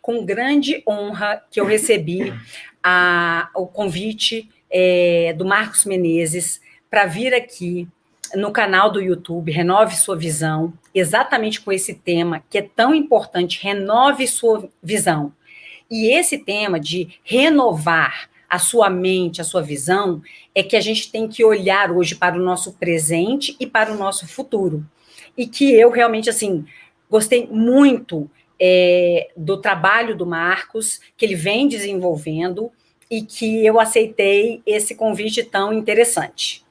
com grande honra que eu recebi o convite do Marcos Menezes para vir aqui no canal do YouTube, Renove Sua Visão, exatamente com esse tema que é tão importante, renove sua visão. E esse tema de renovar a sua mente, a sua visão, é que a gente tem que olhar hoje para o nosso presente e para o nosso futuro. E que eu realmente, assim, gostei muito do trabalho do Marcos, que ele vem desenvolvendo, e que eu aceitei esse convite tão interessante.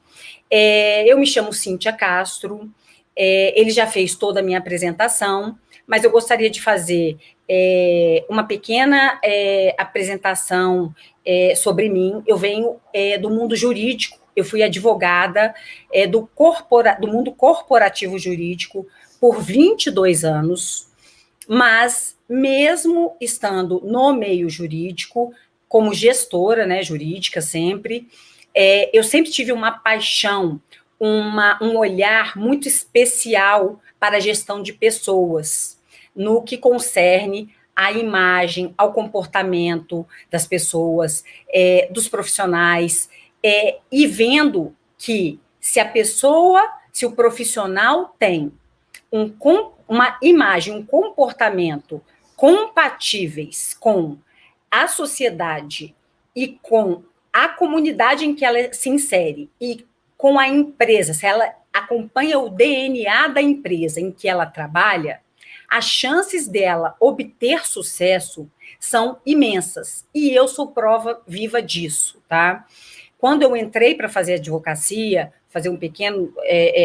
Eu me chamo Cíntia Castro, ele já fez toda a minha apresentação, mas eu gostaria de fazer uma pequena apresentação sobre mim. Eu venho do mundo jurídico, eu fui advogada do mundo corporativo jurídico por 22 anos, mas mesmo estando no meio jurídico, como gestora, né, jurídica sempre, eu sempre tive uma paixão, um olhar muito especial para a gestão de pessoas, no que concerne à imagem, ao comportamento das pessoas, dos profissionais, e vendo que se o profissional tem uma imagem, um comportamento compatíveis com a sociedade e com a comunidade em que ela se insere e com a empresa, se ela acompanha o DNA da empresa em que ela trabalha, as chances dela obter sucesso são imensas. E eu sou prova viva disso, tá? Quando eu entrei para fazer advocacia, fazer um pequeno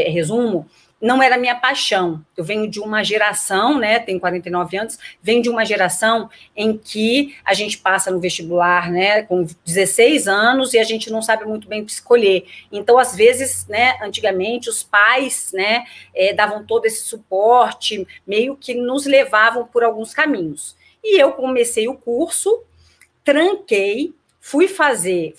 resumo, não era minha paixão. Eu venho de uma geração, né, tenho 49 anos, venho de uma geração em que a gente passa no vestibular, né, com 16 anos e a gente não sabe muito bem o que escolher. Então, às vezes, né, antigamente, os pais, né, davam todo esse suporte, meio que nos levavam por alguns caminhos. E eu comecei o curso, tranquei, fui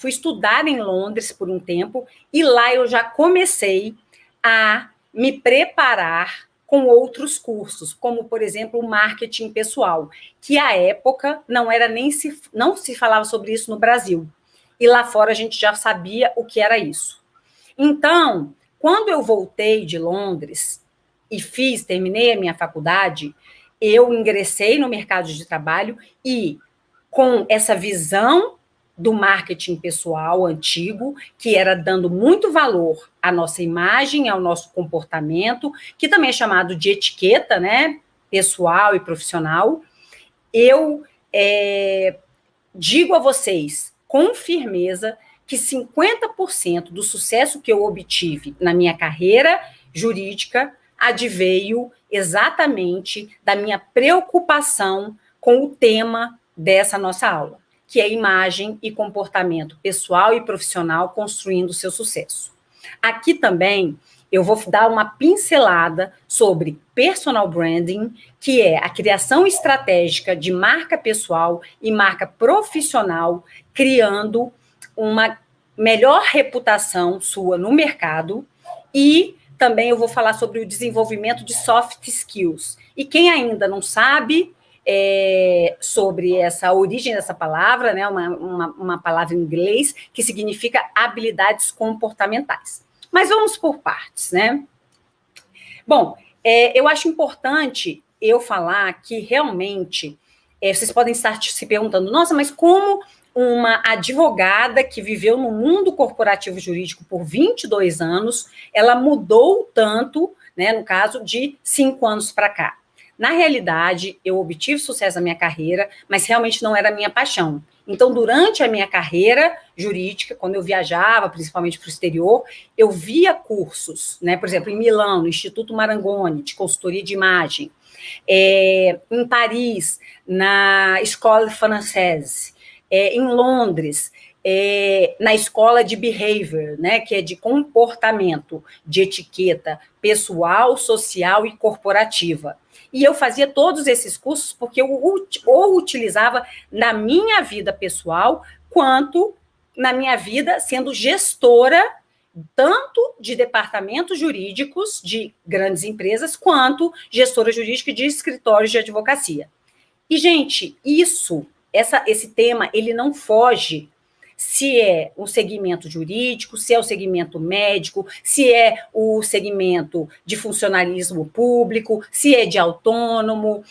estudar em Londres por um tempo, e lá eu já comecei a me preparar com outros cursos, como, por exemplo, o marketing pessoal, que à época não se falava sobre isso no Brasil. E lá fora a gente já sabia o que era isso. Então, quando eu voltei de Londres e terminei a minha faculdade, eu ingressei no mercado de trabalho e, com essa visão do marketing pessoal antigo, que era dando muito valor à nossa imagem, ao nosso comportamento, que também é chamado de etiqueta, né, pessoal e profissional, eu digo a vocês com firmeza que 50% do sucesso que eu obtive na minha carreira jurídica adveio exatamente da minha preocupação com o tema dessa nossa aula, que é imagem e comportamento pessoal e profissional construindo o seu sucesso. Aqui também eu vou dar uma pincelada sobre personal branding, que é a criação estratégica de marca pessoal e marca profissional, criando uma melhor reputação sua no mercado, e também eu vou falar sobre o desenvolvimento de soft skills. E quem ainda não sabe sobre essa origem dessa palavra, né, uma palavra em inglês que significa habilidades comportamentais. Mas vamos por partes, né? Bom, eu acho importante eu falar que realmente vocês podem estar se perguntando, nossa, mas como uma advogada que viveu no mundo corporativo jurídico por 22 anos, ela mudou tanto, né, no caso de 5 anos para cá? Na realidade, eu obtive sucesso na minha carreira, mas realmente não era a minha paixão. Então, durante a minha carreira jurídica, quando eu viajava, principalmente para o exterior, eu via cursos, né? Por exemplo, em Milão, no Instituto Marangoni, de consultoria de imagem, em Paris, na École Française, em Londres, na escola de behavior, né, que é de comportamento, de etiqueta pessoal, social e corporativa. E eu fazia todos esses cursos porque eu ou utilizava na minha vida pessoal, quanto na minha vida sendo gestora, tanto de departamentos jurídicos de grandes empresas, quanto gestora jurídica de escritórios de advocacia. E, gente, esse tema, ele não foge se é um segmento jurídico, se é o segmento médico, se é o segmento de funcionalismo público, se é de autônomo,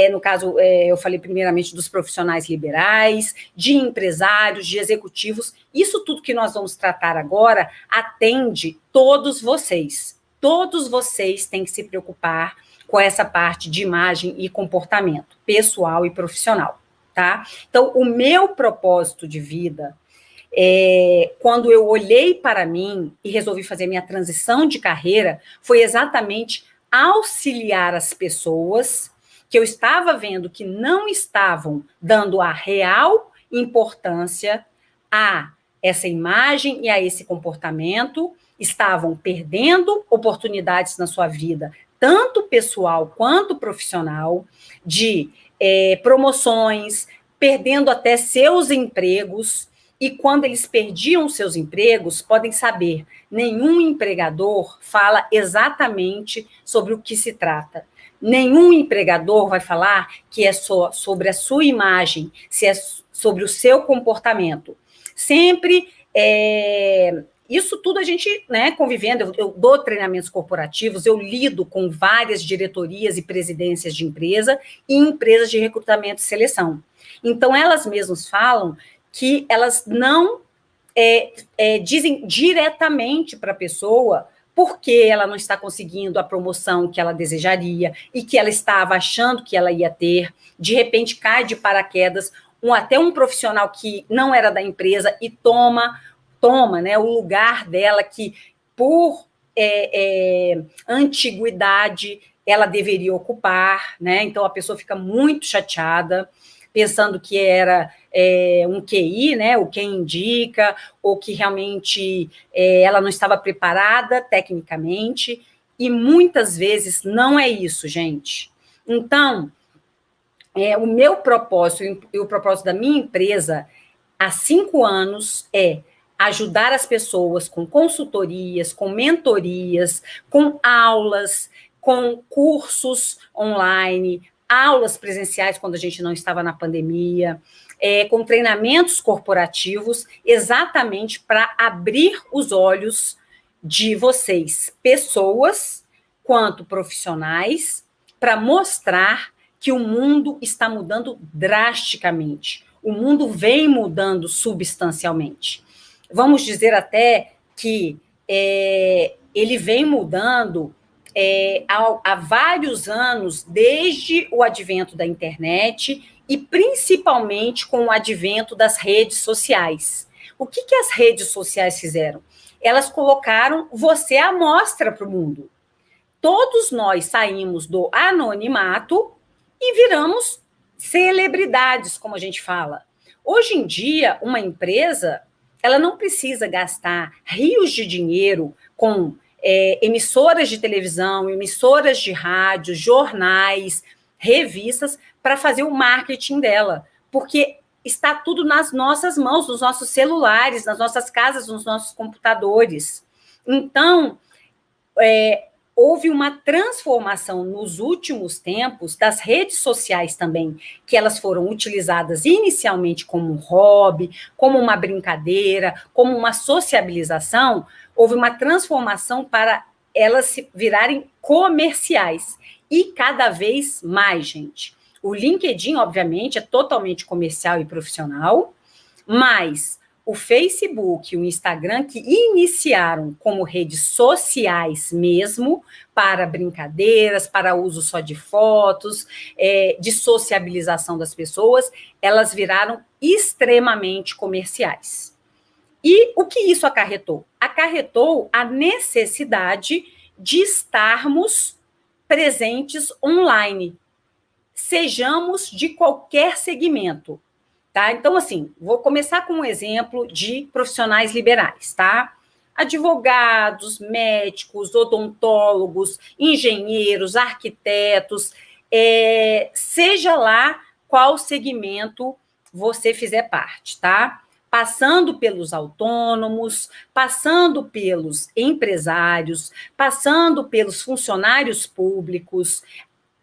no caso, eu falei primeiramente dos profissionais liberais, de empresários, de executivos. Isso tudo que nós vamos tratar agora atende todos vocês. Todos vocês têm que se preocupar com essa parte de imagem e comportamento pessoal e profissional, tá? Então, o meu propósito de vida, quando eu olhei para mim e resolvi fazer minha transição de carreira, foi exatamente auxiliar as pessoas que eu estava vendo que não estavam dando a real importância a essa imagem e a esse comportamento, estavam perdendo oportunidades na sua vida, tanto pessoal quanto profissional, de promoções, perdendo até seus empregos. E quando eles perdiam seus empregos, podem saber, nenhum empregador fala exatamente sobre o que se trata. Nenhum empregador vai falar que é só sobre a sua imagem, se é sobre o seu comportamento. Sempre, isso tudo a gente, né, convivendo, eu dou treinamentos corporativos, eu lido com várias diretorias e presidências de empresa e empresas de recrutamento e seleção. Então, elas mesmas falam que elas não dizem diretamente para a pessoa por que ela não está conseguindo a promoção que ela desejaria e que ela estava achando que ela ia ter, de repente cai de paraquedas até um profissional que não era da empresa e toma, né, o lugar dela que, por antiguidade, ela deveria ocupar, né? Então a pessoa fica muito chateada, pensando que era um QI, né, o quem indica, ou que realmente ela não estava preparada tecnicamente, e muitas vezes não é isso, gente. Então, o meu propósito e o propósito da minha empresa há 5 anos é ajudar as pessoas com consultorias, com mentorias, com aulas, com cursos online, aulas presenciais quando a gente não estava na pandemia, com treinamentos corporativos, exatamente para abrir os olhos de vocês, pessoas, quanto profissionais, para mostrar que o mundo está mudando drasticamente. O mundo vem mudando substancialmente. Vamos dizer até que ele vem mudando há vários anos, desde o advento da internet e principalmente com o advento das redes sociais. O que as redes sociais fizeram? Elas colocaram você à mostra para o mundo. Todos nós saímos do anonimato e viramos celebridades, como a gente fala. Hoje em dia, uma empresa, ela não precisa gastar rios de dinheiro com emissoras de televisão, emissoras de rádio, jornais, revistas, para fazer o marketing dela, porque está tudo nas nossas mãos, nos nossos celulares, nas nossas casas, nos nossos computadores. Então, houve uma transformação nos últimos tempos das redes sociais também, que elas foram utilizadas inicialmente como um hobby, como uma brincadeira, como uma sociabilização. Houve uma transformação para elas se virarem comerciais. E cada vez mais, gente. O LinkedIn, obviamente, é totalmente comercial e profissional, mas o Facebook e o Instagram, que iniciaram como redes sociais mesmo, para brincadeiras, para uso só de fotos, de sociabilização das pessoas, elas viraram extremamente comerciais. E o que isso acarretou? Acarretou a necessidade de estarmos presentes online, sejamos de qualquer segmento. Tá? Então, assim, vou começar com um exemplo de profissionais liberais, tá? Advogados, médicos, odontólogos, engenheiros, arquitetos, seja lá qual segmento você fizer parte, tá? Passando pelos autônomos, passando pelos empresários, passando pelos funcionários públicos,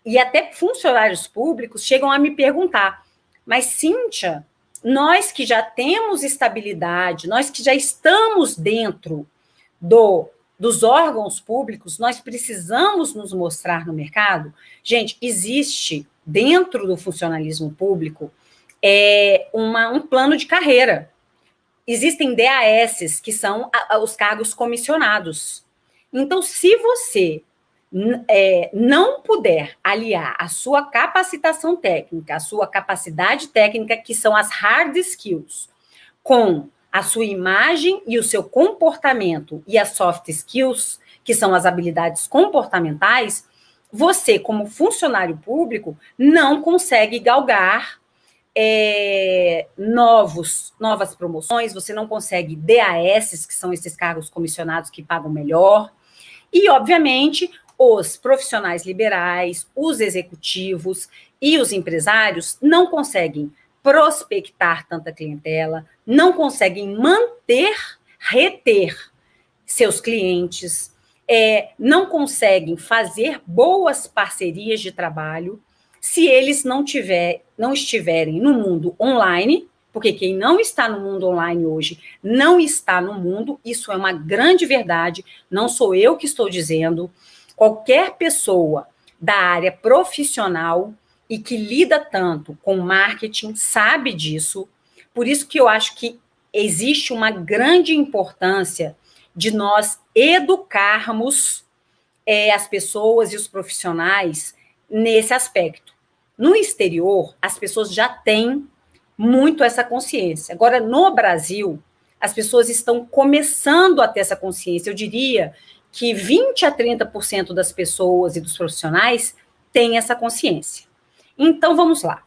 e até funcionários públicos chegam a me perguntar, mas Cíntia, nós que já temos estabilidade, nós que já estamos dentro dos órgãos públicos, nós precisamos nos mostrar no mercado? Gente, existe dentro do funcionalismo público um plano de carreira. Existem DAS, que são os cargos comissionados. Então, se você não puder aliar a sua capacitação técnica, a sua capacidade técnica, que são as hard skills, com a sua imagem e o seu comportamento e as soft skills, que são as habilidades comportamentais, você, como funcionário público, não consegue galgar novas promoções, você não consegue DAS, que são esses cargos comissionados que pagam melhor, e, obviamente, os profissionais liberais, os executivos e os empresários não conseguem prospectar tanta clientela, não conseguem reter seus clientes, não conseguem fazer boas parcerias de trabalho se eles não estiverem no mundo online, porque quem não está no mundo online hoje não está no mundo, isso é uma grande verdade, não sou eu que estou dizendo. Qualquer pessoa da área profissional e que lida tanto com marketing sabe disso. Por isso que eu acho que existe uma grande importância de nós educarmos as pessoas e os profissionais nesse aspecto. No exterior, as pessoas já têm muito essa consciência. Agora, no Brasil, as pessoas estão começando a ter essa consciência. Eu diria que 20% a 30% das pessoas e dos profissionais têm essa consciência. Então, vamos lá.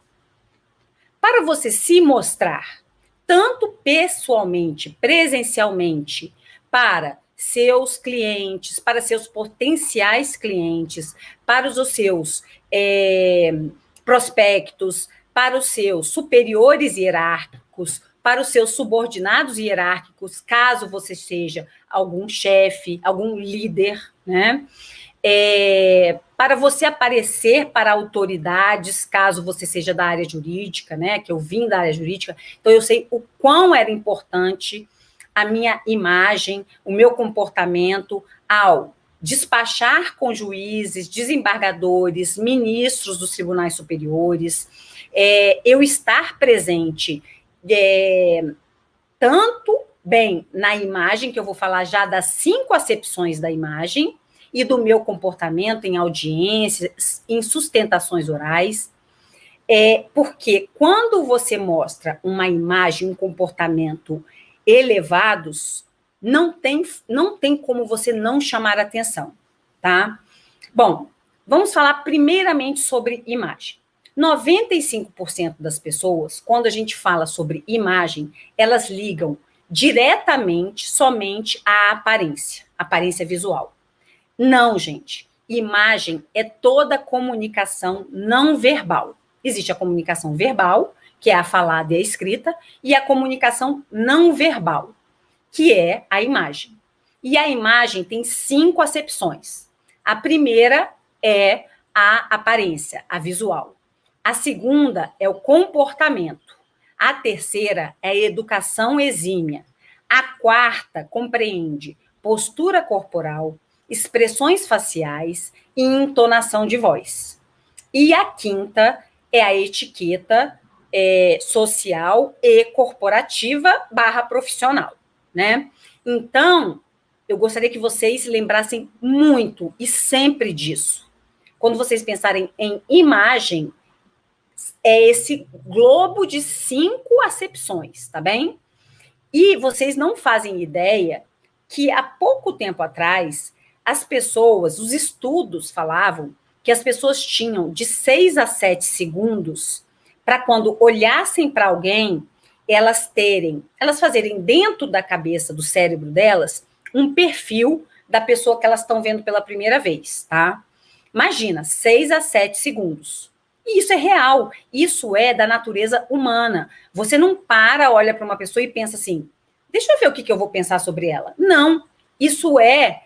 Para você se mostrar, tanto pessoalmente, presencialmente, para seus clientes, para seus potenciais clientes, para os seus prospectos, para os seus superiores hierárquicos, para os seus subordinados hierárquicos, caso você seja algum chefe, algum líder, né? Para você aparecer para autoridades, caso você seja da área jurídica, né? Que eu vim da área jurídica, então eu sei o quão era importante a minha imagem, o meu comportamento ao despachar com juízes, desembargadores, ministros dos tribunais superiores, eu estar presente tanto bem na imagem, que eu vou falar já das 5 acepções da imagem, e do meu comportamento em audiências, em sustentações orais, porque quando você mostra uma imagem, um comportamento elevados, não tem como você não chamar atenção, tá? Bom, vamos falar primeiramente sobre imagem. 95% das pessoas, quando a gente fala sobre imagem, elas ligam diretamente, somente à aparência visual. Não, gente. Imagem é toda comunicação não verbal. Existe a comunicação verbal, que é a falada e a escrita, e a comunicação não verbal, que é a imagem. E a imagem tem 5 acepções. A primeira é a aparência, a visual. A segunda é o comportamento. A terceira é a educação exímia. A quarta compreende postura corporal, expressões faciais e entonação de voz. E a quinta é a etiqueta social e corporativa / profissional, né? Então, eu gostaria que vocês lembrassem muito e sempre disso. Quando vocês pensarem em imagem, é esse globo de 5 acepções, tá bem? E vocês não fazem ideia que há pouco tempo atrás, as pessoas, os estudos falavam que as pessoas tinham de 6 a 7 segundos para quando olhassem para alguém, elas fazerem dentro da cabeça, do cérebro delas, um perfil da pessoa que elas estão vendo pela primeira vez, tá? Imagina, 6 a 7 segundos. E isso é real, isso é da natureza humana. Você não olha para uma pessoa e pensa assim, deixa eu ver o que eu vou pensar sobre ela. Não, isso é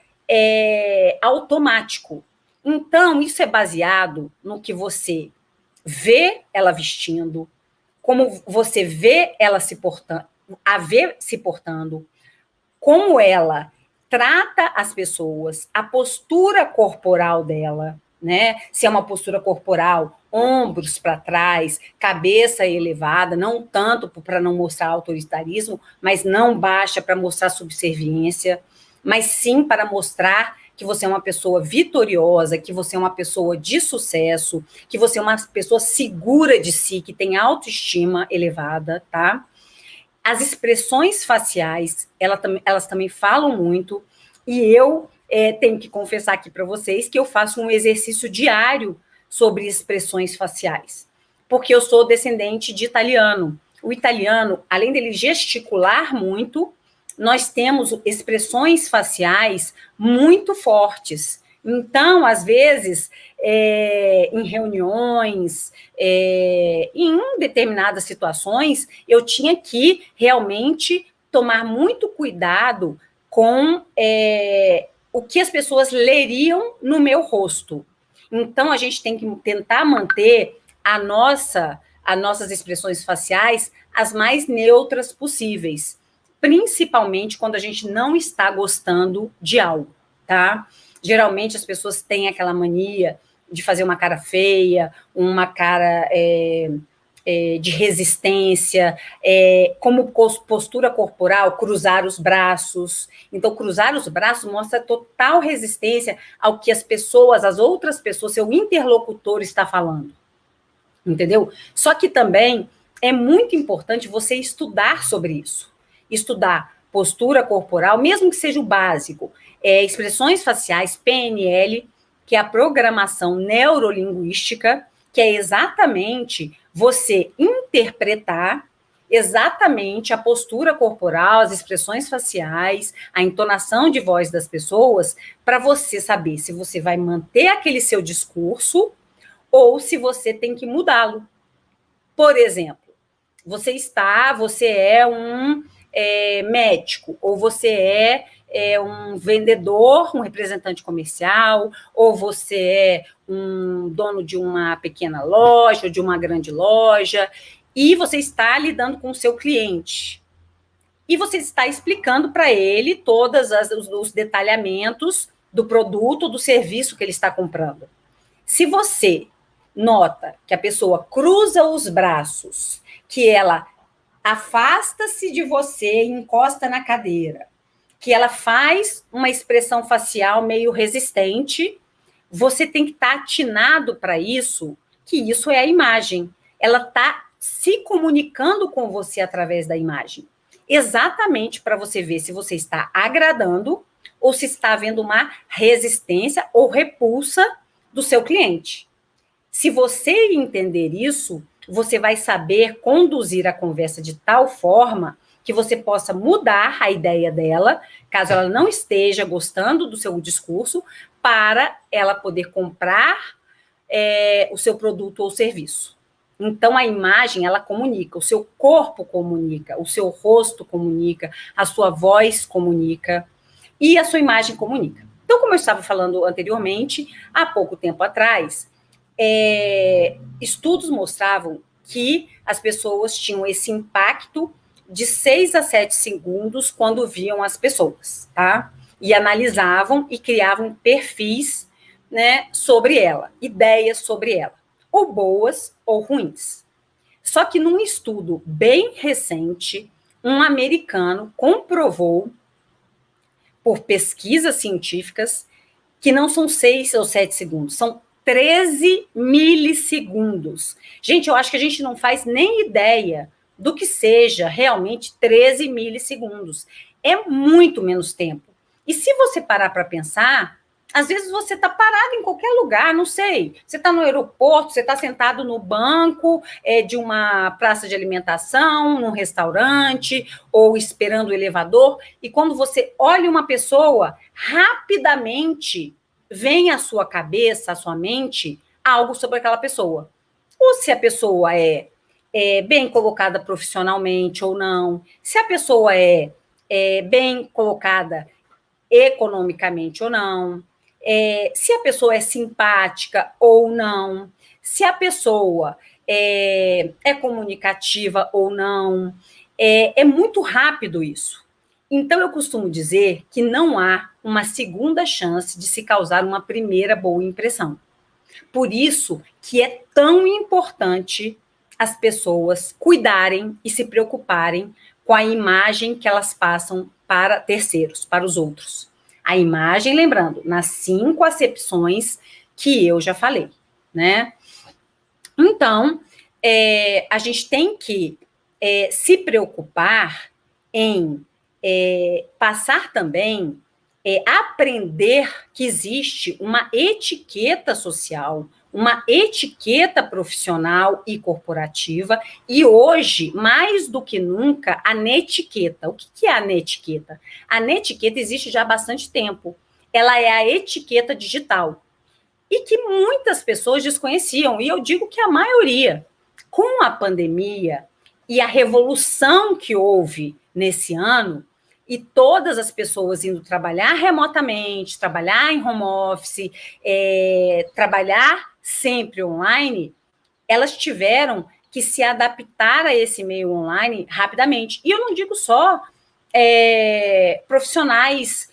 automático. Então, isso é baseado no que você vê ela vestindo, como você vê ela se portando, a ver se portando, como ela trata as pessoas, a postura corporal dela, né? Se é uma postura corporal, ombros para trás, cabeça elevada, não tanto para não mostrar autoritarismo, mas não baixa para mostrar subserviência, mas sim para mostrar que você é uma pessoa vitoriosa, que você é uma pessoa de sucesso, que você é uma pessoa segura de si, que tem autoestima elevada, tá? As expressões faciais, elas também falam muito, e eu tenho que confessar aqui para vocês que eu faço um exercício diário sobre expressões faciais, porque eu sou descendente de italiano. O italiano, além dele gesticular muito, nós temos expressões faciais muito fortes. Então, às vezes, em reuniões, em determinadas situações, eu tinha que realmente tomar muito cuidado com o que as pessoas leriam no meu rosto. Então, a gente tem que tentar manter as nossas expressões faciais as mais neutras possíveis, principalmente quando a gente não está gostando de algo, tá? Geralmente as pessoas têm aquela mania de fazer uma cara feia, uma cara de resistência, como postura corporal, cruzar os braços. Então, cruzar os braços mostra total resistência ao que as pessoas, as outras pessoas, seu interlocutor está falando. Entendeu? Só que também é muito importante você estudar sobre isso. Estudar postura corporal, mesmo que seja o básico, expressões faciais, PNL, que é a programação neurolinguística, que é exatamente você interpretar exatamente a postura corporal, as expressões faciais, a entonação de voz das pessoas, para você saber se você vai manter aquele seu discurso ou se você tem que mudá-lo. Por exemplo, você é um médico, ou você é um vendedor, um representante comercial, ou você é um dono de uma pequena loja, ou de uma grande loja, e você está lidando com o seu cliente. E você está explicando para ele todos os detalhamentos do produto, do serviço que ele está comprando. Se você nota que a pessoa cruza os braços, que ela afasta-se de você e encosta na cadeira, que ela faz uma expressão facial meio resistente, você tem que estar atinado para isso, que isso é a imagem. Ela está se comunicando com você através da imagem. Exatamente para você ver se você está agradando ou se está havendo uma resistência ou repulsa do seu cliente. Se você entender isso, você vai saber conduzir a conversa de tal forma que você possa mudar a ideia dela, caso ela não esteja gostando do seu discurso, para ela poder comprar o seu produto ou serviço. Então, a imagem, ela comunica, o seu corpo comunica, o seu rosto comunica, a sua voz comunica e a sua imagem comunica. Então, como eu estava falando anteriormente, há pouco tempo atrás, estudos mostravam que as pessoas tinham esse impacto de 6 a 7 segundos quando viam as pessoas, tá? E analisavam e criavam perfis, né, sobre ela, ideias sobre ela, ou boas ou ruins. Só que num estudo bem recente, um americano comprovou, por pesquisas científicas, que não são 6 ou 7 segundos, são 13 milissegundos. Gente, eu acho que a gente não faz nem ideia do que seja realmente 13 milissegundos. É muito menos tempo. E se você parar para pensar, às vezes você está parado em qualquer lugar, não sei. Você está no aeroporto, você está sentado no banco de uma praça de alimentação, num restaurante, ou esperando o elevador, e quando você olha uma pessoa, rapidamente vem à sua cabeça, à sua mente, algo sobre aquela pessoa. Ou se a pessoa é bem colocada profissionalmente ou não, se a pessoa é bem colocada economicamente ou não, se a pessoa é simpática ou não, se a pessoa é comunicativa ou não. É muito rápido isso. Então, eu costumo dizer que não há uma segunda chance de se causar uma primeira boa impressão. Por isso que é tão importante as pessoas cuidarem e se preocuparem com a imagem que elas passam para terceiros, para os outros. A imagem, lembrando, nas 5 acepções que eu já falei, né? Então, a gente tem que se preocupar em passar também, aprender que existe uma etiqueta social, uma etiqueta profissional e corporativa, e hoje, mais do que nunca, a netiqueta. O que é a netiqueta? A netiqueta existe já há bastante tempo. Ela é a etiqueta digital. E que muitas pessoas desconheciam, e eu digo que a maioria. Com a pandemia e a revolução que houve nesse ano, e todas as pessoas indo trabalhar remotamente, trabalhar em home office, trabalhar sempre online, elas tiveram que se adaptar a esse meio online rapidamente. E eu não digo só profissionais,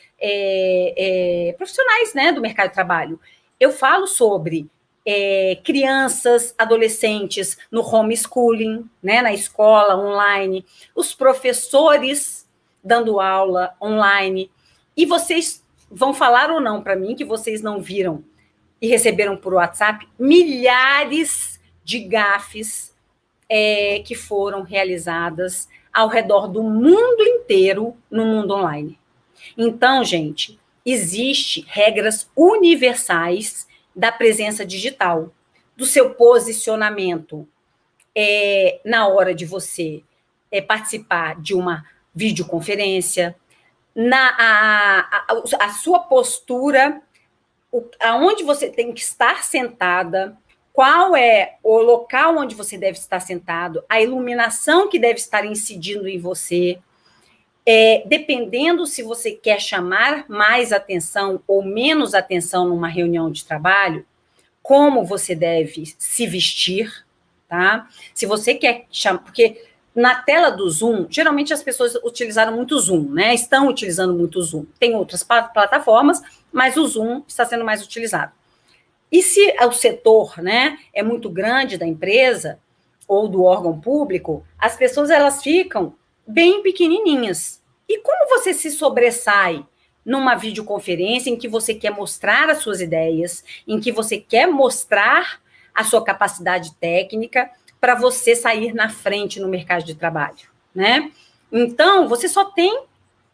profissionais, né, do mercado de trabalho. Eu falo sobre crianças, adolescentes no homeschooling, né, na escola online, os professores dando aula online. E vocês vão falar ou não para mim que vocês não viram e receberam por WhatsApp milhares de gafes que foram realizadas ao redor do mundo inteiro no mundo online. Então, gente, existem regras universais da presença digital, do seu posicionamento na hora de você participar de uma videoconferência, a sua postura, aonde você tem que estar sentada, qual é o local onde você deve estar sentado, a iluminação que deve estar incidindo em você, dependendo se você quer chamar mais atenção ou menos atenção numa reunião de trabalho, como você deve se vestir, tá? Se você quer chamar, porque na tela do Zoom, geralmente as pessoas utilizaram muito o Zoom, né? Estão utilizando muito o Zoom. Tem outras plataformas, mas o Zoom está sendo mais utilizado. E se o setor, né, é muito grande da empresa ou do órgão público, as pessoas elas ficam bem pequenininhas. E como você se sobressai numa videoconferência em que você quer mostrar as suas ideias, em que você quer mostrar a sua capacidade técnica para você sair na frente no mercado de trabalho, né? Então, você só tem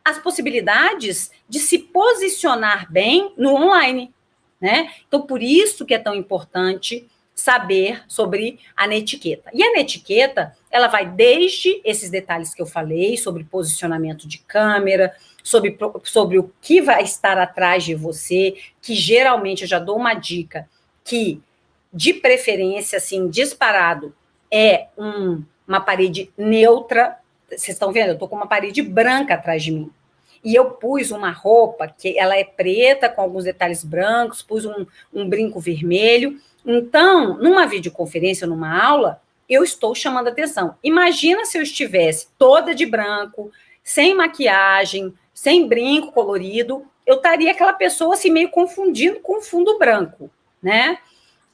as possibilidades de se posicionar bem no online, né? Então, por isso que é tão importante saber sobre a netiqueta. E a netiqueta, ela vai desde esses detalhes que eu falei, sobre posicionamento de câmera, sobre o que vai estar atrás de você, que geralmente eu já dou uma dica, que de preferência, assim, disparado, uma parede neutra. Vocês estão vendo? Eu estou com uma parede branca atrás de mim. E eu pus uma roupa que ela é preta, com alguns detalhes brancos, pus um brinco vermelho. Então, numa videoconferência, numa aula, eu estou chamando atenção. Imagina se eu estivesse toda de branco, sem maquiagem, sem brinco colorido, eu estaria aquela pessoa assim, meio confundindo com fundo branco, né?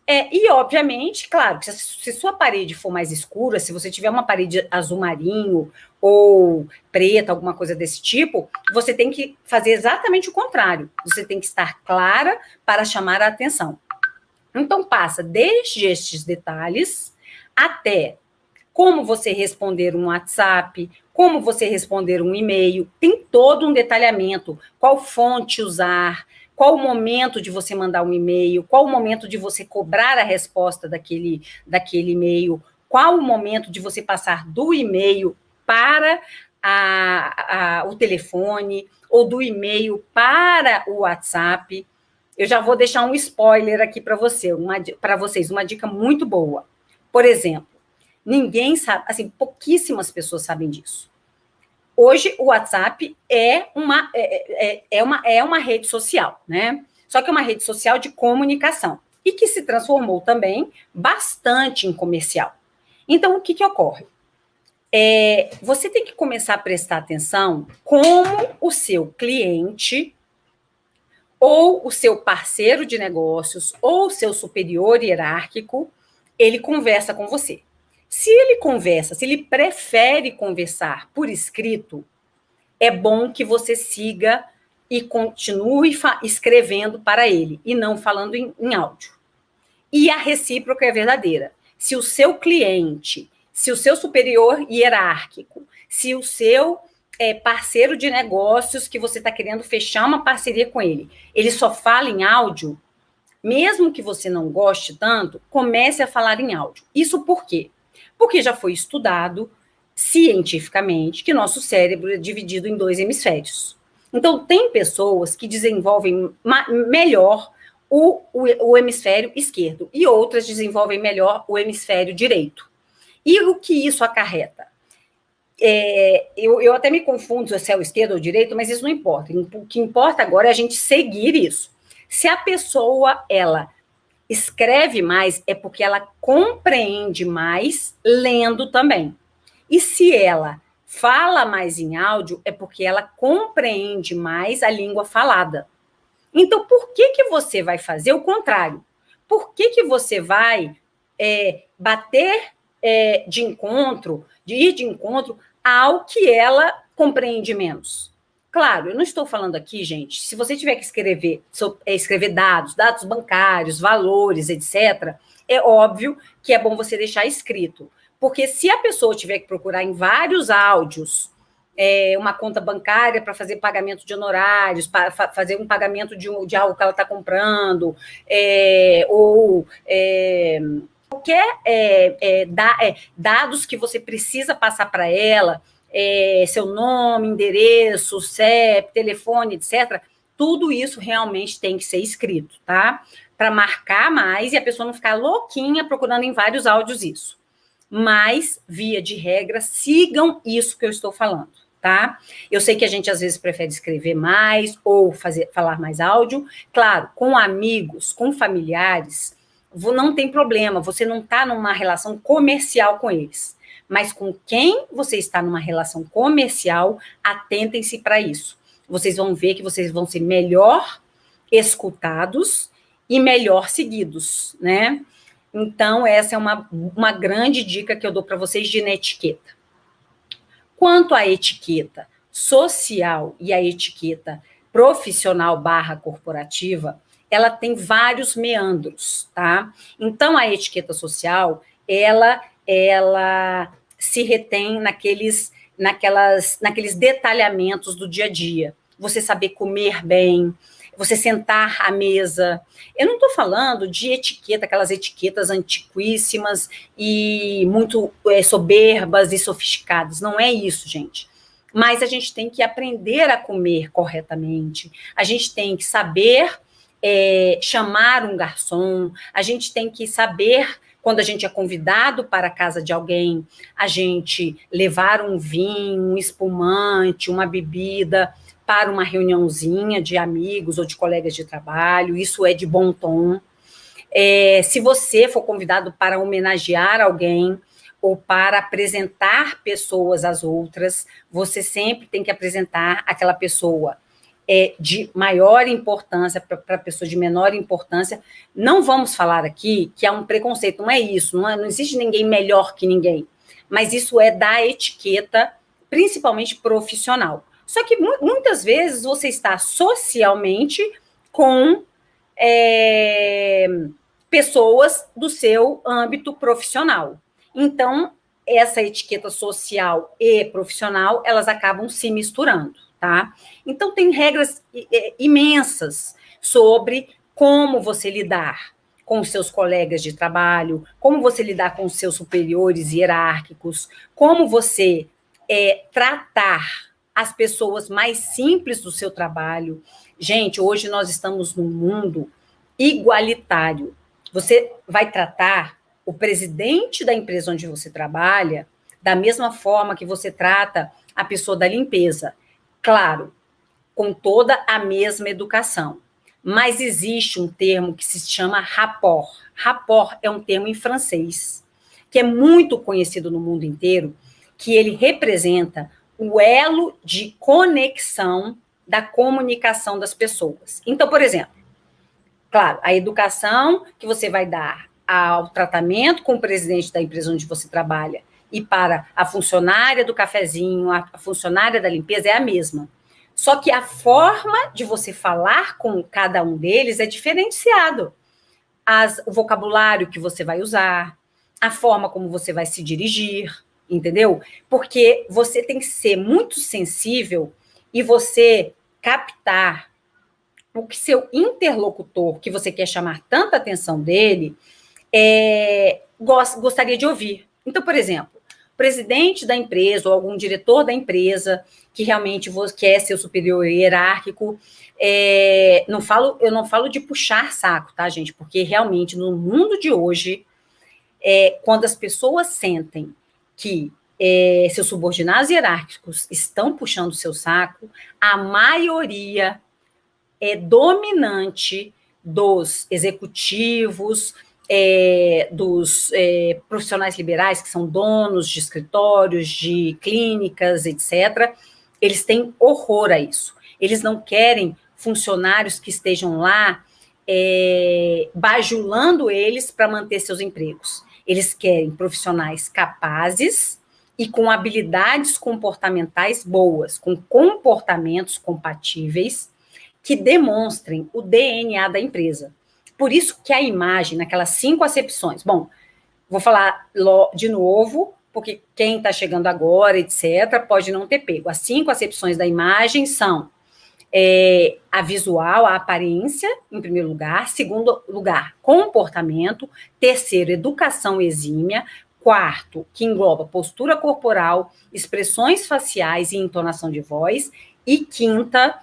E, obviamente, claro, se sua parede for mais escura, se você tiver uma parede azul marinho ou preta, alguma coisa desse tipo, você tem que fazer exatamente o contrário. Você tem que estar clara para chamar a atenção. Então, passa desde estes detalhes até como você responder um WhatsApp, como você responder um e-mail. Tem todo um detalhamento. Qual fonte usar, qual o momento de você mandar um e-mail, qual o momento de você cobrar a resposta daquele e-mail, qual o momento de você passar do e-mail para o telefone, ou do e-mail para o WhatsApp. Eu já vou deixar um spoiler aqui para vocês, uma dica muito boa. Por exemplo, ninguém sabe, assim, pouquíssimas pessoas sabem disso. Hoje, o WhatsApp é uma rede social, né? Só que é uma rede social de comunicação e que se transformou também bastante em comercial. Então, o que ocorre? Você tem que começar a prestar atenção como o seu cliente ou o seu parceiro de negócios ou o seu superior hierárquico, ele conversa com você. Se ele prefere conversar por escrito, é bom que você siga e continue escrevendo para ele e não falando em áudio. E a recíproca é verdadeira. Se o seu cliente, se o seu superior hierárquico, se o seu parceiro de negócios que você está querendo fechar uma parceria com ele, ele só fala em áudio, mesmo que você não goste tanto, comece a falar em áudio. Isso por quê? Porque já foi estudado cientificamente que nosso cérebro é dividido em 2 hemisférios. Então, tem pessoas que desenvolvem melhor o hemisfério esquerdo e outras desenvolvem melhor o hemisfério direito. E o que isso acarreta? Eu até me confundo se é o esquerdo ou o direito, mas isso não importa. O que importa agora é a gente seguir isso. Se a pessoa, ela escreve mais, é porque ela compreende mais lendo também. E se ela fala mais em áudio, é porque ela compreende mais a língua falada. Então, por que você vai fazer o contrário? Por que você vai bater de ir de encontro ao que ela compreende menos? Claro, eu não estou falando aqui, gente, se você tiver que escrever dados bancários, valores, etc., é óbvio que é bom você deixar escrito. Porque se a pessoa tiver que procurar em vários áudios uma conta bancária para fazer pagamento de honorários, para fazer um pagamento de algo que ela está comprando, ou qualquer dados que você precisa passar para ela, seu nome, endereço, CEP, telefone, etc., tudo isso realmente tem que ser escrito, tá? Para marcar mais e a pessoa não ficar louquinha procurando em vários áudios isso. Mas, via de regra, sigam isso que eu estou falando, tá? Eu sei que a gente às vezes prefere escrever mais ou falar mais áudio. Claro, com amigos, com familiares, não tem problema, você não está numa relação comercial com eles. Mas com quem você está numa relação comercial, atentem-se para isso. Vocês vão ver que vocês vão ser melhor escutados e melhor seguidos, né? Então, essa é uma grande dica que eu dou para vocês de etiqueta. Quanto à etiqueta social e à etiqueta profissional / corporativa, ela tem vários meandros, tá? Então, a etiqueta social, ela se retém naqueles detalhamentos do dia a dia. Você saber comer bem, você sentar à mesa. Eu não estou falando de etiqueta, aquelas etiquetas antiquíssimas e muito soberbas e sofisticadas. Não é isso, gente. Mas a gente tem que aprender a comer corretamente. A gente tem que saber chamar um garçom. A gente tem que saber, quando a gente é convidado para a casa de alguém, a gente levar um vinho, um espumante, uma bebida para uma reuniãozinha de amigos ou de colegas de trabalho, isso é de bom tom. Se você for convidado para homenagear alguém ou para apresentar pessoas às outras, você sempre tem que apresentar aquela pessoa de maior importância para a pessoa de menor importância. Não vamos falar aqui que há um preconceito, não é isso, não existe ninguém melhor que ninguém, mas isso é da etiqueta, principalmente profissional. Só que muitas vezes você está socialmente com pessoas do seu âmbito profissional. Então, essa etiqueta social e profissional, elas acabam se misturando, tá? Então, tem regras imensas sobre como você lidar com os seus colegas de trabalho, como você lidar com os seus superiores hierárquicos, como você tratar as pessoas mais simples do seu trabalho. Gente, hoje nós estamos num mundo igualitário. Você vai tratar o presidente da empresa onde você trabalha da mesma forma que você trata a pessoa da limpeza. Claro, com toda a mesma educação. mas existe um termo que se chama rapport. Rapport é um termo em francês, que é muito conhecido no mundo inteiro, que ele representa o elo de conexão da comunicação das pessoas. Então, por exemplo, claro, a educação que você vai dar ao tratamento com o presidente da empresa onde você trabalha e para a funcionária do cafezinho, a funcionária da limpeza é a mesma. Só que a forma de você falar com cada um deles é diferenciado. O vocabulário que você vai usar, a forma como você vai se dirigir, entendeu? Porque você tem que ser muito sensível e você captar o que seu interlocutor, que você quer chamar tanta atenção dele, gostaria de ouvir. Então, por exemplo, o presidente da empresa ou algum diretor da empresa que realmente quer ser o superior hierárquico, eu não falo de puxar saco, tá, gente? Porque realmente no mundo de hoje, quando as pessoas sentem que seus subordinados hierárquicos estão puxando o seu saco, a maioria dominante dos executivos, dos profissionais liberais, que são donos de escritórios, de clínicas, etc., eles têm horror a isso. Eles não querem funcionários que estejam lá bajulando eles para manter seus empregos. Eles querem profissionais capazes e com habilidades comportamentais boas, com comportamentos compatíveis, que demonstrem o DNA da empresa. Por isso que a imagem, naquelas 5 acepções... Bom, vou falar de novo, porque quem está chegando agora, etc., pode não ter pego. As 5 acepções da imagem são a visual, a aparência, em primeiro lugar. Segundo lugar, comportamento. Terceiro, educação exímia. Quarto, que engloba postura corporal, expressões faciais e entonação de voz. E quinta,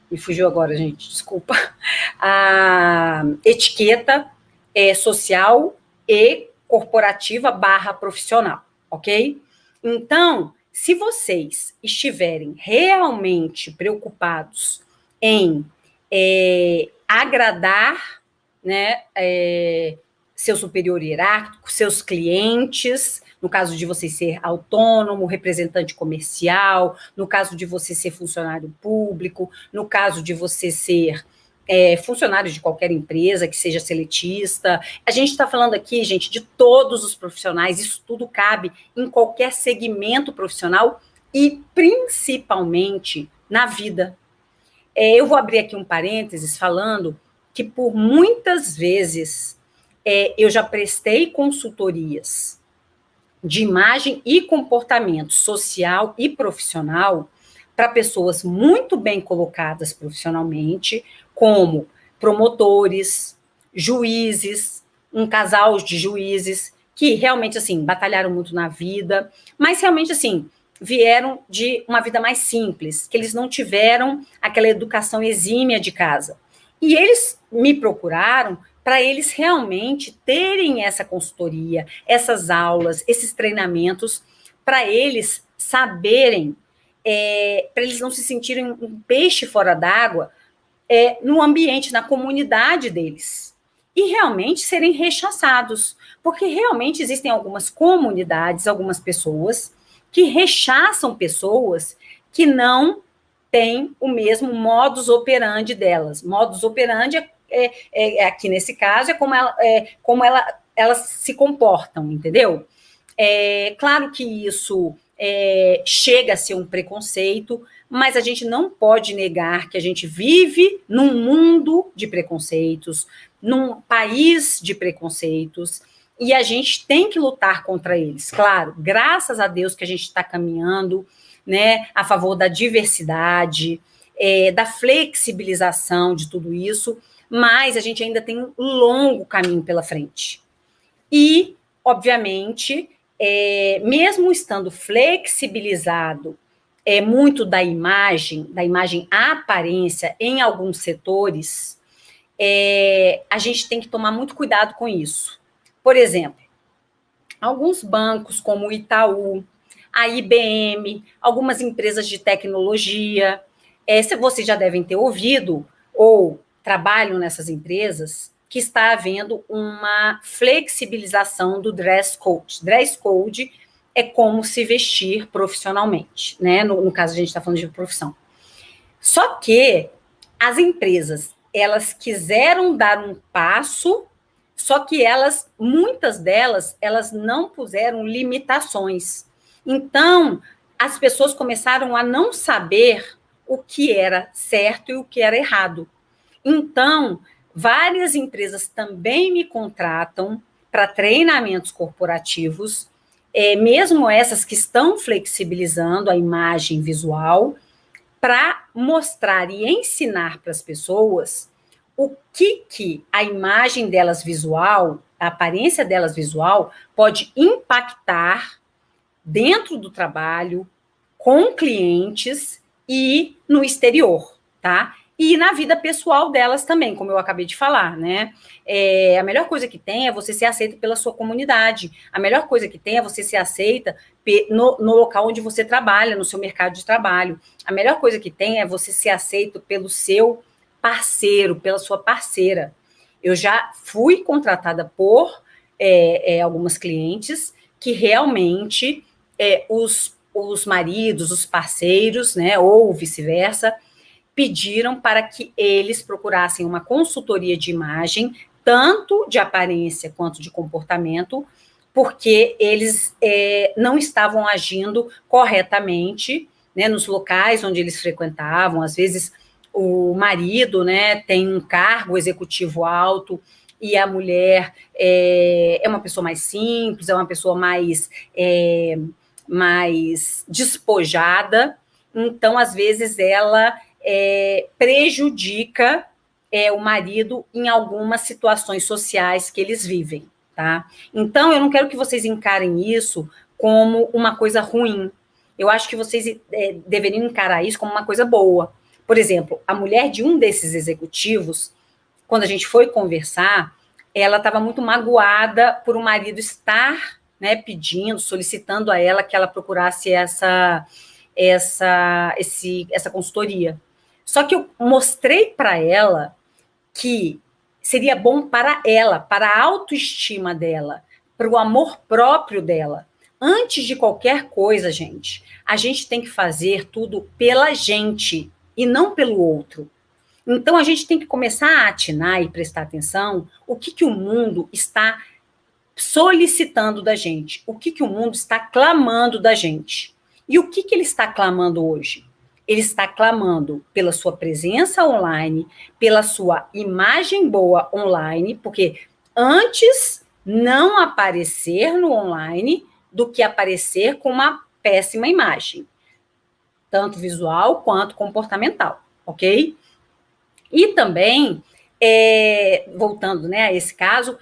me fugiu agora, gente, desculpa, a etiqueta social e corporativa / profissional, ok? Então, se vocês estiverem realmente preocupados em agradar, né, seu superior hierárquico, seus clientes, no caso de você ser autônomo, representante comercial, no caso de você ser funcionário público, no caso de você ser funcionário de qualquer empresa, que seja seletista. A gente está falando aqui, gente, de todos os profissionais, isso tudo cabe em qualquer segmento profissional e principalmente na vida. Eu vou abrir aqui um parênteses falando que por muitas vezes eu já prestei consultorias de imagem e comportamento social e profissional para pessoas muito bem colocadas profissionalmente, como promotores, juízes, um casal de juízes que realmente, assim, batalharam muito na vida, mas realmente, assim, vieram de uma vida mais simples, que eles não tiveram aquela educação exímia de casa. E eles me procuraram para eles realmente terem essa consultoria, essas aulas, esses treinamentos, para eles saberem, para eles não se sentirem um peixe fora d'água no ambiente, na comunidade deles. E realmente serem rechaçados, porque realmente existem algumas comunidades, algumas pessoas que rechaçam pessoas que não têm o mesmo modus operandi delas. Modus operandi aqui nesse caso, como elas se comportam, entendeu? Claro que isso chega a ser um preconceito, mas a gente não pode negar que a gente vive num mundo de preconceitos, num país de preconceitos, e a gente tem que lutar contra eles. Claro, graças a Deus que a gente está caminhando, né, a favor da diversidade, da flexibilização de tudo isso, mas a gente ainda tem um longo caminho pela frente. E, obviamente, mesmo estando flexibilizado muito da imagem à aparência em alguns setores, a gente tem que tomar muito cuidado com isso. Por exemplo, alguns bancos como o Itaú, a IBM, algumas empresas de tecnologia. Vocês já devem ter ouvido, ou trabalham nessas empresas, que está havendo uma flexibilização do dress code. Dress code é como se vestir profissionalmente, né? No caso, a gente está falando de profissão. Só que as empresas, elas quiseram dar um passo, só que muitas delas, elas não puseram limitações. Então, as pessoas começaram a não saber o que era certo e o que era errado. Então, várias empresas também me contratam para treinamentos corporativos, mesmo essas que estão flexibilizando a imagem visual, para mostrar e ensinar para as pessoas o que a imagem delas visual, a aparência delas visual, pode impactar dentro do trabalho, com clientes e no exterior, tá? E na vida pessoal delas também, como eu acabei de falar, né? A melhor coisa que tem é você ser aceita pela sua comunidade. A melhor coisa que tem é você ser aceita no local onde você trabalha, no seu mercado de trabalho. A melhor coisa que tem é você ser aceito pelo seu parceiro, pela sua parceira. Eu já fui contratada por algumas clientes que realmente os maridos, os parceiros, né, ou vice-versa, pediram para que eles procurassem uma consultoria de imagem, tanto de aparência quanto de comportamento, porque eles não estavam agindo corretamente, né, nos locais onde eles frequentavam. Às vezes o marido, né, tem um cargo executivo alto e a mulher é uma pessoa mais simples, é uma pessoa mais despojada. Então, às vezes, ela prejudica o marido em algumas situações sociais que eles vivem, tá? Então, eu não quero que vocês encarem isso como uma coisa ruim. Eu acho que vocês deveriam encarar isso como uma coisa boa. Por exemplo, a mulher de um desses executivos, quando a gente foi conversar, ela estava muito magoada por o marido estar, né, pedindo, solicitando a ela que ela procurasse essa consultoria. Só que eu mostrei para ela que seria bom para ela, para a autoestima dela, para o amor próprio dela. Antes de qualquer coisa, gente, a gente tem que fazer tudo pela gente e não pelo outro. Então, a gente tem que começar a atinar e prestar atenção o que o mundo está solicitando da gente, o que o mundo está clamando da gente. E o que ele está clamando hoje? Ele está clamando pela sua presença online, pela sua imagem boa online, porque antes não aparecer no online do que aparecer com uma péssima imagem, tanto visual quanto comportamental, ok? E também, voltando, né, a esse caso,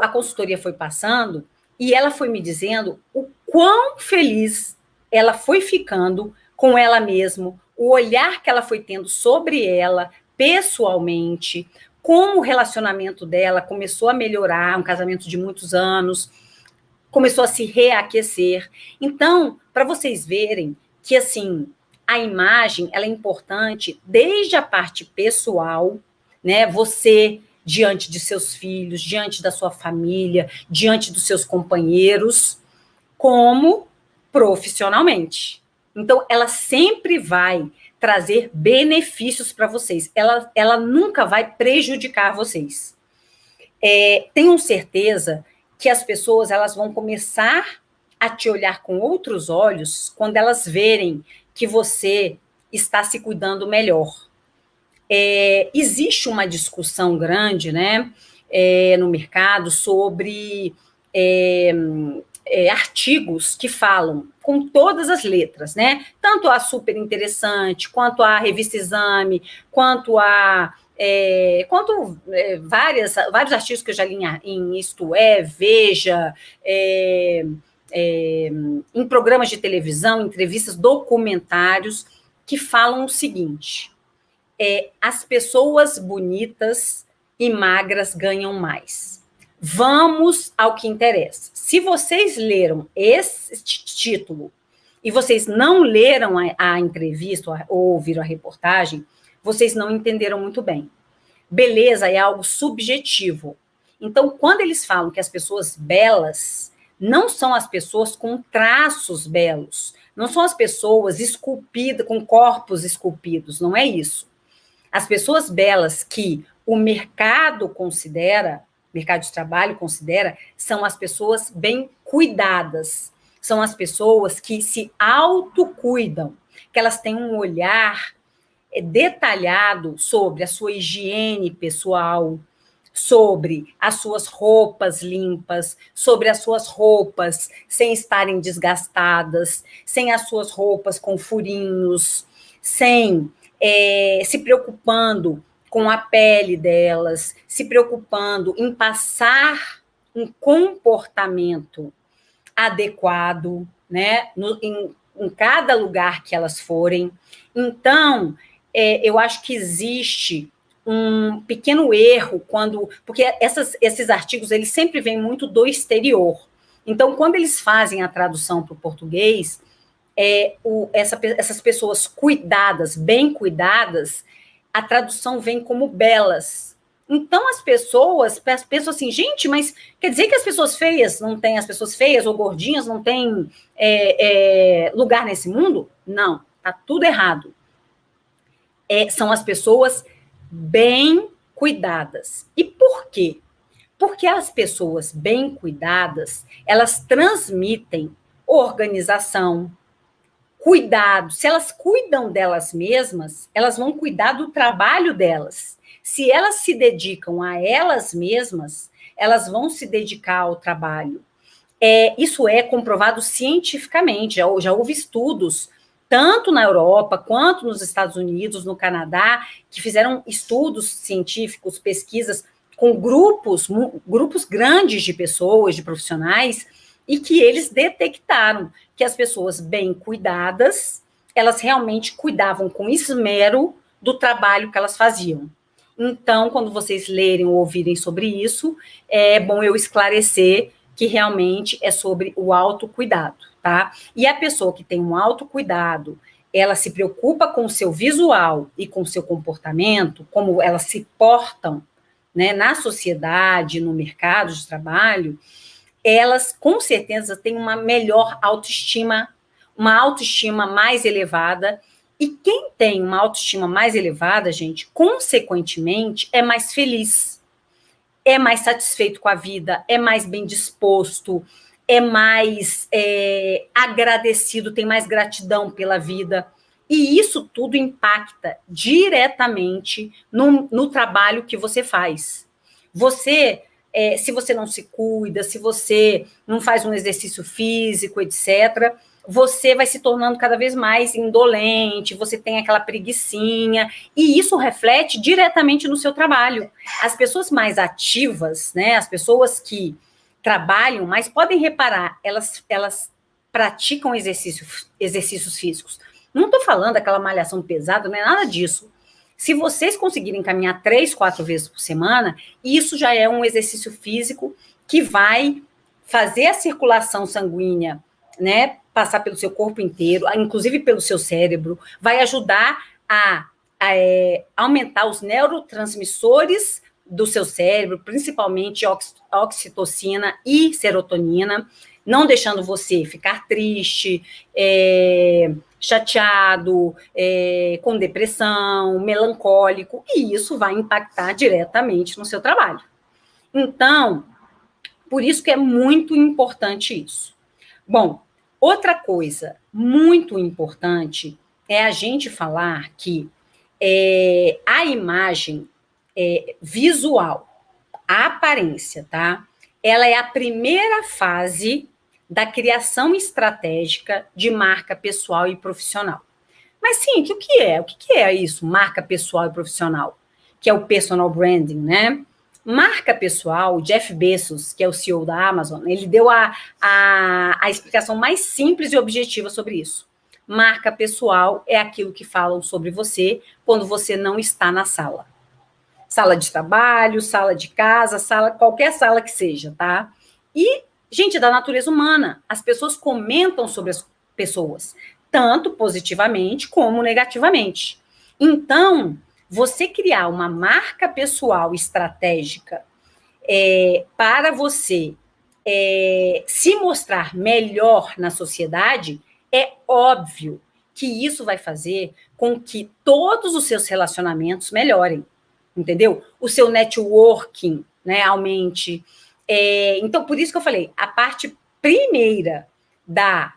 a consultoria foi passando e ela foi me dizendo o quão feliz ela foi ficando com ela mesma, o olhar que ela foi tendo sobre ela pessoalmente, como o relacionamento dela começou a melhorar, um casamento de muitos anos, começou a se reaquecer. Então, para vocês verem que, assim, a imagem, ela é importante desde a parte pessoal, né? Você diante de seus filhos, diante da sua família, diante dos seus companheiros, como profissionalmente. Então, ela sempre vai trazer benefícios para vocês. Ela nunca vai prejudicar vocês. Tenham certeza que as pessoas elas vão começar a te olhar com outros olhos quando elas verem que você está se cuidando melhor. Existe uma discussão grande, né, no mercado sobre artigos que falam com todas as letras, né? Tanto a Super Interessante, quanto a Revista Exame, quanto vários artigos que eu já li em Isto É, Veja, em programas de televisão, entrevistas, documentários, que falam o seguinte: as pessoas bonitas e magras ganham mais. Vamos ao que interessa. Se vocês leram esse título e vocês não leram a entrevista ou ouviram a reportagem, vocês não entenderam muito bem. Beleza é algo subjetivo. Então, quando eles falam que as pessoas belas não são as pessoas com traços belos, não são as pessoas esculpidas, com corpos esculpidos, não é isso. As pessoas belas que o mercado considera, o mercado de trabalho considera, são as pessoas bem cuidadas, são as pessoas que se autocuidam, que elas têm um olhar detalhado sobre a sua higiene pessoal, sobre as suas roupas limpas, sobre as suas roupas sem estarem desgastadas, sem as suas roupas com furinhos, sem se preocupando com a pele delas, se preocupando em passar um comportamento adequado, né, em cada lugar que elas forem. Então, eu acho que existe um pequeno erro porque esses artigos eles sempre vêm muito do exterior. Então, quando eles fazem a tradução para o português, essas pessoas cuidadas, bem cuidadas, a tradução vem como belas. Então, as pessoas pensam assim, gente, mas quer dizer que as pessoas feias não têm, as pessoas feias ou gordinhas não têm lugar nesse mundo? Não, está tudo errado. São as pessoas bem cuidadas. E por quê? Porque as pessoas bem cuidadas, elas transmitem organização, cuidado. Se elas cuidam delas mesmas, elas vão cuidar do trabalho delas. Se elas se dedicam a elas mesmas, elas vão se dedicar ao trabalho. Isso é comprovado cientificamente, já houve estudos, tanto na Europa, quanto nos Estados Unidos, no Canadá, que fizeram estudos científicos, pesquisas com grupos grandes de pessoas, de profissionais, e que eles detectaram que as pessoas bem cuidadas, elas realmente cuidavam com esmero do trabalho que elas faziam. Então, quando vocês lerem ou ouvirem sobre isso, é bom eu esclarecer que realmente é sobre o autocuidado, tá? E a pessoa que tem um autocuidado, ela se preocupa com o seu visual e com o seu comportamento, como elas se portam, né, na sociedade, no mercado de trabalho, elas com certeza têm uma melhor autoestima, uma autoestima mais elevada. E quem tem uma autoestima mais elevada, gente, consequentemente, é mais feliz, é mais satisfeito com a vida, é mais bem disposto, é mais agradecido, tem mais gratidão pela vida. E isso tudo impacta diretamente no trabalho que você faz. Se você não se cuida, se você não faz um exercício físico, etc., você vai se tornando cada vez mais indolente, você tem aquela preguicinha, e isso reflete diretamente no seu trabalho. As pessoas mais ativas, né, as pessoas que trabalham, mas podem reparar, elas praticam exercícios físicos. Não estou falando daquela malhação pesada, não é nada disso. Se vocês conseguirem caminhar 3, 4 vezes por semana, isso já é um exercício físico que vai fazer a circulação sanguínea, né, passar pelo seu corpo inteiro, inclusive pelo seu cérebro, vai ajudar a aumentar os neurotransmissores do seu cérebro, principalmente oxitocina e serotonina, não deixando você ficar triste, chateado, com depressão, melancólico, e isso vai impactar diretamente no seu trabalho. Então, por isso que é muito importante isso. Bom, outra coisa muito importante é a gente falar que a imagem visual, a aparência, tá? Ela é a primeira fase da criação estratégica de marca pessoal e profissional. Mas, Cíntia, o que é? O que é isso, marca pessoal e profissional? Que é o personal branding, né? Marca pessoal, o Jeff Bezos, que é o CEO da Amazon, ele deu a explicação mais simples e objetiva sobre isso. Marca pessoal é aquilo que falam sobre você quando você não está na sala. Sala de trabalho, sala de casa, qualquer sala que seja, tá? E, gente, da natureza humana, as pessoas comentam sobre pessoas, tanto positivamente como negativamente. Então, você criar uma marca pessoal estratégica para você se mostrar melhor na sociedade, é óbvio que isso vai fazer com que todos os seus relacionamentos melhorem, entendeu? O seu networking, né, aumente. Então, por isso que eu falei, a parte primeira da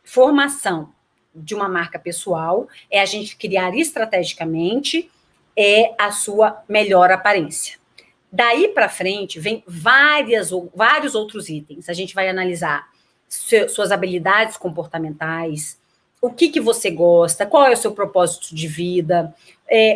formação de uma marca pessoal é a gente criar estrategicamente a sua melhor aparência. Daí para frente, vem vários outros itens. A gente vai analisar suas habilidades comportamentais, o que você gosta, qual é o seu propósito de vida,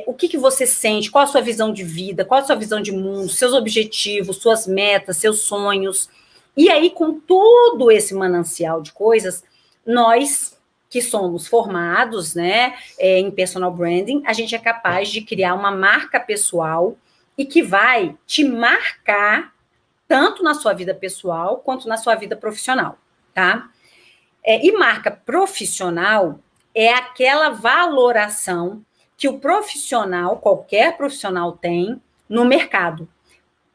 o que você sente, qual a sua visão de vida, qual a sua visão de mundo, seus objetivos, suas metas, seus sonhos. E aí, com todo esse manancial de coisas, nós que somos formados, né, em personal branding, a gente é capaz de criar uma marca pessoal e que vai te marcar tanto na sua vida pessoal quanto na sua vida profissional, tá? E marca profissional é aquela valoração que o profissional, qualquer profissional tem no mercado,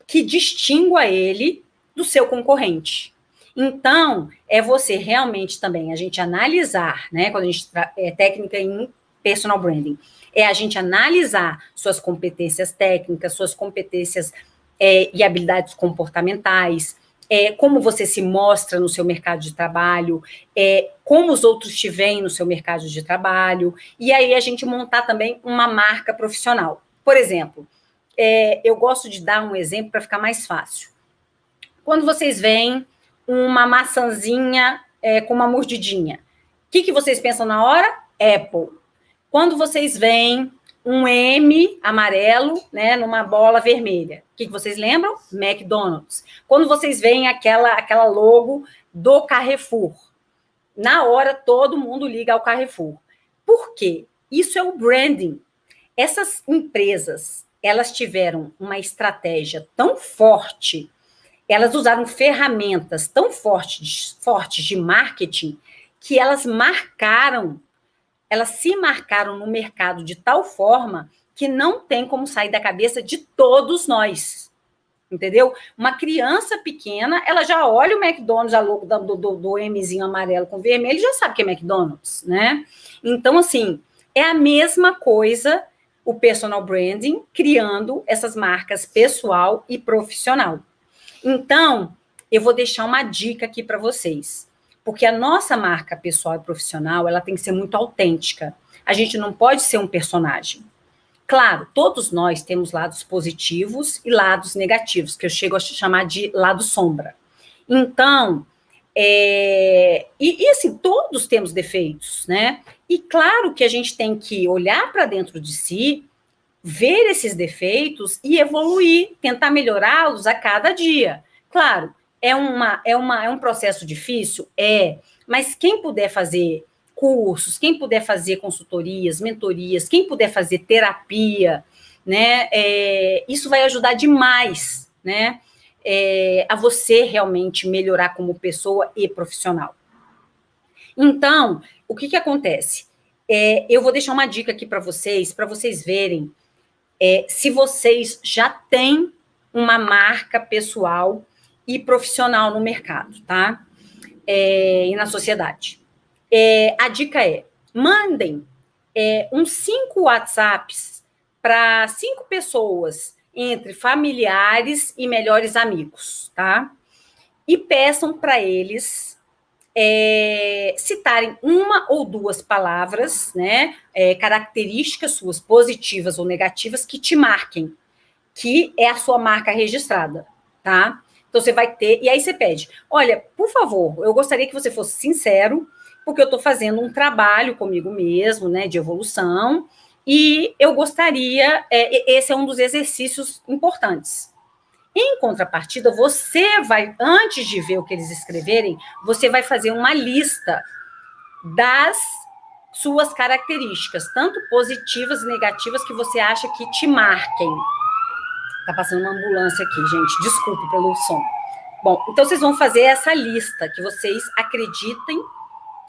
que distingua ele do seu concorrente. Então, é você realmente também, a gente analisar, né, quando a gente técnica em personal branding, é a gente analisar suas competências técnicas, suas competências e habilidades comportamentais, como você se mostra no seu mercado de trabalho, como os outros te veem no seu mercado de trabalho, e aí a gente montar também uma marca profissional. Por exemplo, eu gosto de dar um exemplo para ficar mais fácil. Quando vocês veem uma maçãzinha com uma mordidinha, o que vocês pensam na hora? Apple. Quando vocês veem um M amarelo, né, numa bola vermelha, o que vocês lembram? McDonald's. Quando vocês veem aquela logo do Carrefour, na hora todo mundo liga ao Carrefour. Por quê? Isso é o branding. Essas empresas, elas tiveram uma estratégia tão forte, elas usaram ferramentas tão fortes de marketing, que elas se marcaram no mercado de tal forma que não tem como sair da cabeça de todos nós, entendeu? Uma criança pequena, ela já olha o McDonald's, a logo do Mzinho amarelo com vermelho, já sabe que é McDonald's, né? Então, assim, é a mesma coisa o personal branding, criando essas marcas pessoal e profissional. Então, eu vou deixar uma dica aqui para vocês, porque a nossa marca pessoal e profissional, ela tem que ser muito autêntica. A gente não pode ser um personagem. Claro, todos nós temos lados positivos e lados negativos, que eu chego a chamar de lado sombra. Então, assim, todos temos defeitos, né? E claro que a gente tem que olhar para dentro de si, ver esses defeitos e evoluir, tentar melhorá-los a cada dia. Claro, é um processo difícil? Mas quem puder fazer cursos, quem puder fazer consultorias, mentorias, quem puder fazer terapia, né, isso vai ajudar demais, né, a você realmente melhorar como pessoa e profissional. Então, o que acontece? Eu vou deixar uma dica aqui para vocês verem se vocês já têm uma marca pessoal e profissional no mercado, tá? E na sociedade. A dica mandem uns 5 WhatsApps para 5 pessoas, entre familiares e melhores amigos, tá? E peçam para eles citarem uma ou duas palavras, né, características suas positivas ou negativas que te marquem, que é a sua marca registrada, tá? Então você vai ter, e aí você pede, olha, por favor, eu gostaria que você fosse sincero, porque eu estou fazendo um trabalho comigo mesmo, né, de evolução, e eu gostaria, esse é um dos exercícios importantes. Em contrapartida, você vai, antes de ver o que eles escreverem, você vai fazer uma lista das suas características, tanto positivas e negativas, que você acha que te marquem. Tá passando uma ambulância aqui, gente, desculpe pelo som. Bom, então vocês vão fazer essa lista que vocês acreditem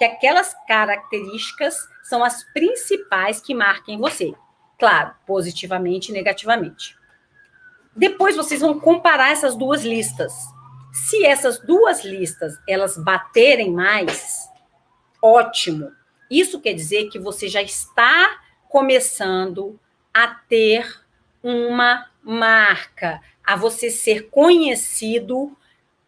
que aquelas características são as principais que marquem você. Claro, positivamente e negativamente. Depois vocês vão comparar essas duas listas. Se essas duas listas elas baterem mais, ótimo. Isso quer dizer que você já está começando a ter uma marca, a você ser conhecido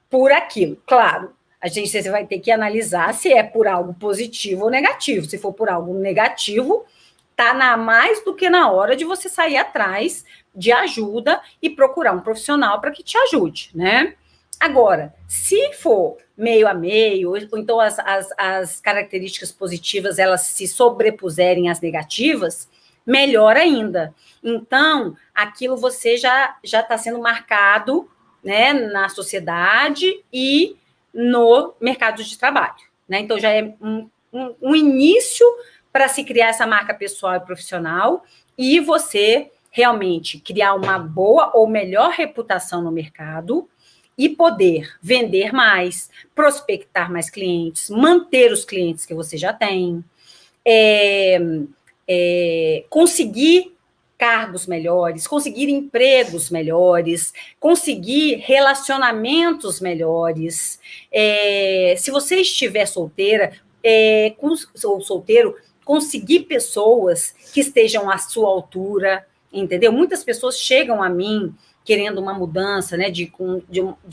por aquilo. Claro, você vai ter que analisar se é por algo positivo ou negativo. Se for por algo negativo, está mais do que na hora de você sair atrás de ajuda e procurar um profissional para que te ajude, né? Agora, se for meio a meio, ou então as características positivas elas se sobrepuserem às negativas, melhor ainda. Então, aquilo você já está sendo marcado, né, na sociedade e no mercado de trabalho, né? Então, já é um início para se criar essa marca pessoal e profissional e você realmente criar uma boa ou melhor reputação no mercado e poder vender mais, prospectar mais clientes, manter os clientes que você já tem, conseguir cargos melhores, conseguir empregos melhores, conseguir relacionamentos melhores. Se você estiver solteira ou solteiro, conseguir pessoas que estejam à sua altura, entendeu? Muitas pessoas chegam a mim querendo uma mudança, né, de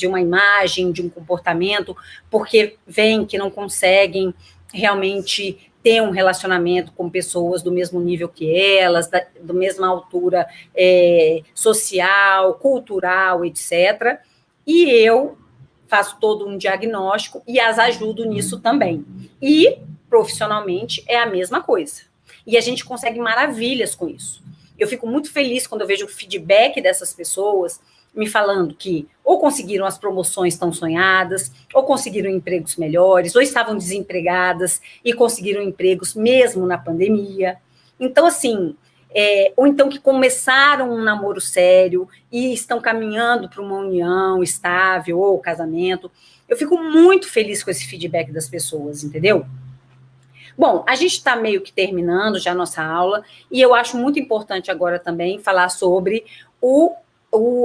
uma imagem, de um comportamento, porque veem que não conseguem realmente ter um relacionamento com pessoas do mesmo nível que elas, da mesma altura social, cultural, etc. E eu faço todo um diagnóstico e as ajudo nisso também. E, profissionalmente, é a mesma coisa. E a gente consegue maravilhas com isso. Eu fico muito feliz quando eu vejo o feedback dessas pessoas me falando que ou conseguiram as promoções tão sonhadas, ou conseguiram empregos melhores, ou estavam desempregadas e conseguiram empregos mesmo na pandemia. Então, assim, ou então que começaram um namoro sério e estão caminhando para uma união estável ou casamento. Eu fico muito feliz com esse feedback das pessoas, entendeu? Bom, a gente está meio que terminando já a nossa aula, e eu acho muito importante agora também falar sobre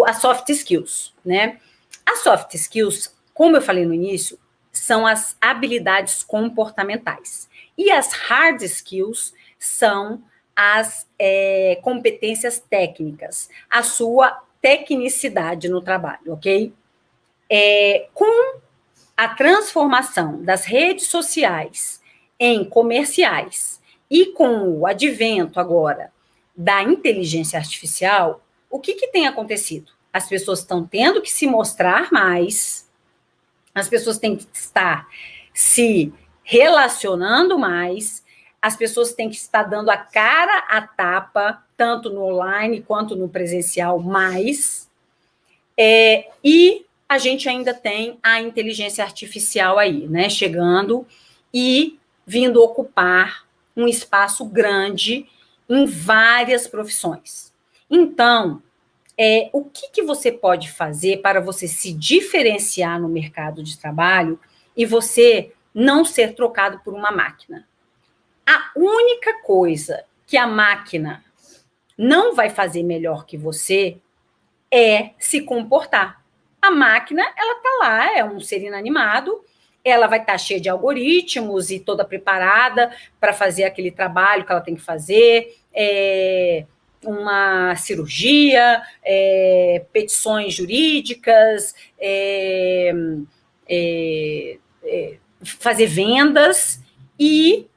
as soft skills, né? As soft skills, como eu falei no início, são as habilidades comportamentais. E as hard skills são as competências técnicas, a sua tecnicidade no trabalho, ok? Com a transformação das redes sociais em comerciais e com o advento agora da inteligência artificial, o que tem acontecido? As pessoas estão tendo que se mostrar mais, as pessoas têm que estar se relacionando mais, as pessoas têm que estar dando a cara a tapa, tanto no online quanto no presencial, mais. E a gente ainda tem a inteligência artificial aí, né, chegando e vindo ocupar um espaço grande em várias profissões. Então, o que você pode fazer para você se diferenciar no mercado de trabalho e você não ser trocado por uma máquina? A única coisa que a máquina não vai fazer melhor que você é se comportar. A máquina, ela está lá, é um ser inanimado, ela vai estar cheia de algoritmos e toda preparada para fazer aquele trabalho que ela tem que fazer, uma cirurgia, petições jurídicas, fazer vendas, e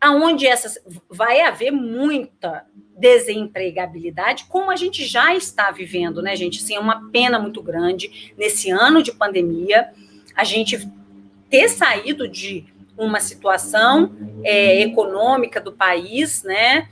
aonde vai haver muita desempregabilidade, como a gente já está vivendo, né, gente? Assim, é uma pena muito grande nesse ano de pandemia, a gente ter saído de uma situação econômica do país, né,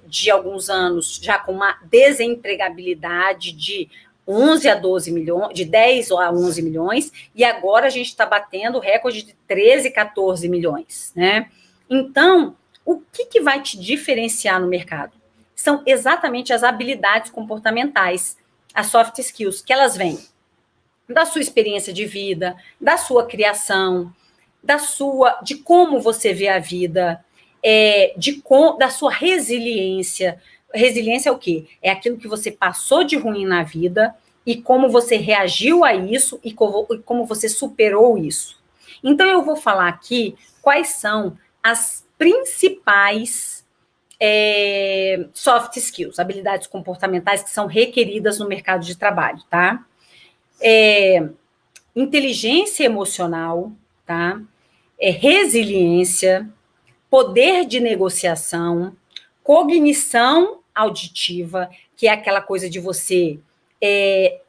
de alguns anos já com uma desempregabilidade de 11 a 12 milhões, de 10 a 11 milhões, e agora a gente está batendo recorde de 13, 14 milhões, né? Então, o que vai te diferenciar no mercado? São exatamente as habilidades comportamentais, as soft skills, que elas vêm da sua experiência de vida, da sua criação, de como você vê a vida, da sua resiliência. Resiliência é o quê? É aquilo que você passou de ruim na vida e como você reagiu a isso e como você superou isso. Então, eu vou falar aqui quais são as principais soft skills, habilidades comportamentais que são requeridas no mercado de trabalho, tá? Inteligência emocional, tá? Resiliência, poder de negociação, cognição auditiva, que é aquela coisa de você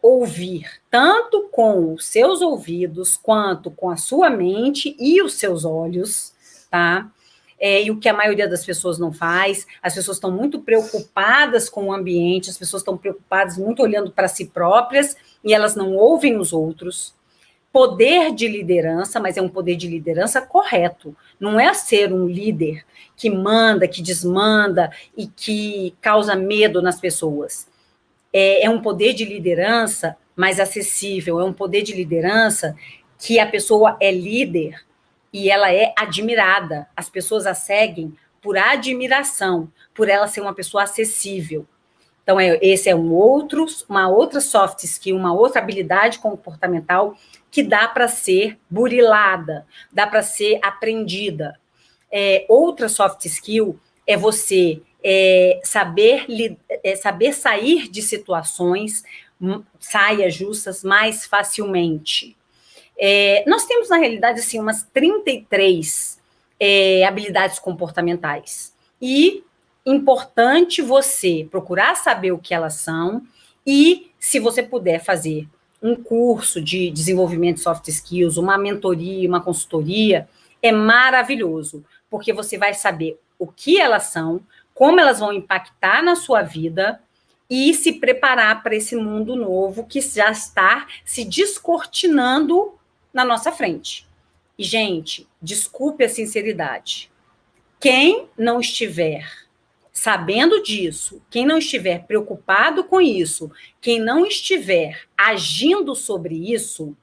ouvir tanto com os seus ouvidos, quanto com a sua mente e os seus olhos, tá? E o que a maioria das pessoas não faz, as pessoas estão muito preocupadas com o ambiente, as pessoas estão preocupadas muito olhando para si próprias, e elas não ouvem os outros. Poder de liderança, mas é um poder de liderança correto. Não é ser um líder que manda, que desmanda e que causa medo nas pessoas. É um poder de liderança mais acessível, é um poder de liderança que a pessoa é líder e ela é admirada. As pessoas a seguem por admiração, por ela ser uma pessoa acessível. Então, esse é uma outra soft skill, uma outra habilidade comportamental que dá para ser burilada, dá para ser aprendida. Outra soft skill é você saber sair de situações, saias justas mais facilmente. Nós temos, na realidade, assim, umas 33 habilidades comportamentais. E importante você procurar saber o que elas são e, se você puder fazer um curso de desenvolvimento de soft skills, uma mentoria, uma consultoria, é maravilhoso, porque você vai saber o que elas são, como elas vão impactar na sua vida e se preparar para esse mundo novo que já está se descortinando na nossa frente. E, gente, desculpe a sinceridade. Quem não estiver sabendo disso, quem não estiver preocupado com isso, quem não estiver agindo sobre isso,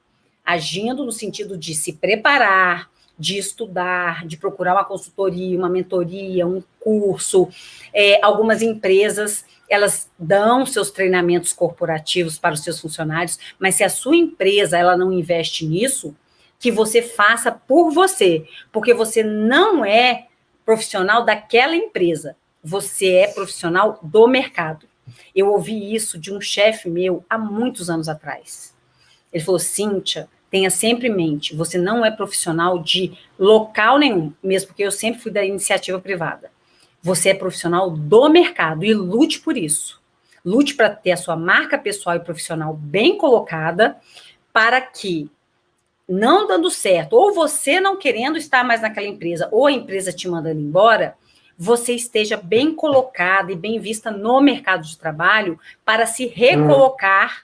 agindo no sentido de se preparar, de estudar, de procurar uma consultoria, uma mentoria, um curso. Algumas empresas, elas dão seus treinamentos corporativos para os seus funcionários, mas se a sua empresa ela não investe nisso, que você faça por você, porque você não é profissional daquela empresa, você é profissional do mercado. Eu ouvi isso de um chefe meu há muitos anos atrás. Ele falou: Cíntia, tenha sempre em mente, você não é profissional de local nenhum, mesmo porque eu sempre fui da iniciativa privada. Você é profissional do mercado e lute por isso. Lute para ter a sua marca pessoal e profissional bem colocada, para que, não dando certo, ou você não querendo estar mais naquela empresa, ou a empresa te mandando embora, você esteja bem colocada e bem vista no mercado de trabalho para se recolocar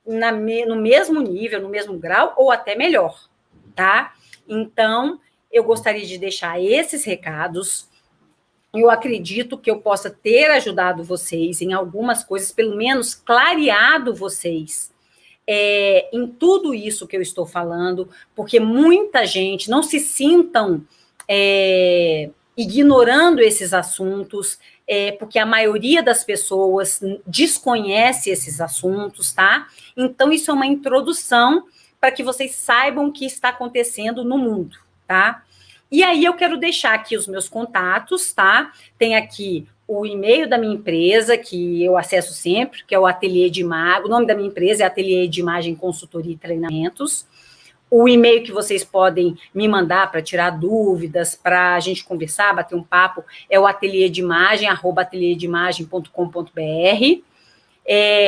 no mesmo nível, no mesmo grau, ou até melhor, tá? Então, eu gostaria de deixar esses recados. Eu acredito que eu possa ter ajudado vocês em algumas coisas, pelo menos clareado vocês em tudo isso que eu estou falando, porque muita gente não se sintam ignorando esses assuntos, porque a maioria das pessoas desconhece esses assuntos, tá? Então, isso é uma introdução para que vocês saibam o que está acontecendo no mundo, tá? E aí, eu quero deixar aqui os meus contatos, tá? Tem aqui o e-mail da minha empresa, que eu acesso sempre, que é o Ateliê de Imagem. O nome da minha empresa é Ateliê de Imagem, Consultoria e Treinamentos. O e-mail que vocês podem me mandar para tirar dúvidas, para a gente conversar, bater um papo, é o ateliêdeimagem@ateliêdeimagem.com.br.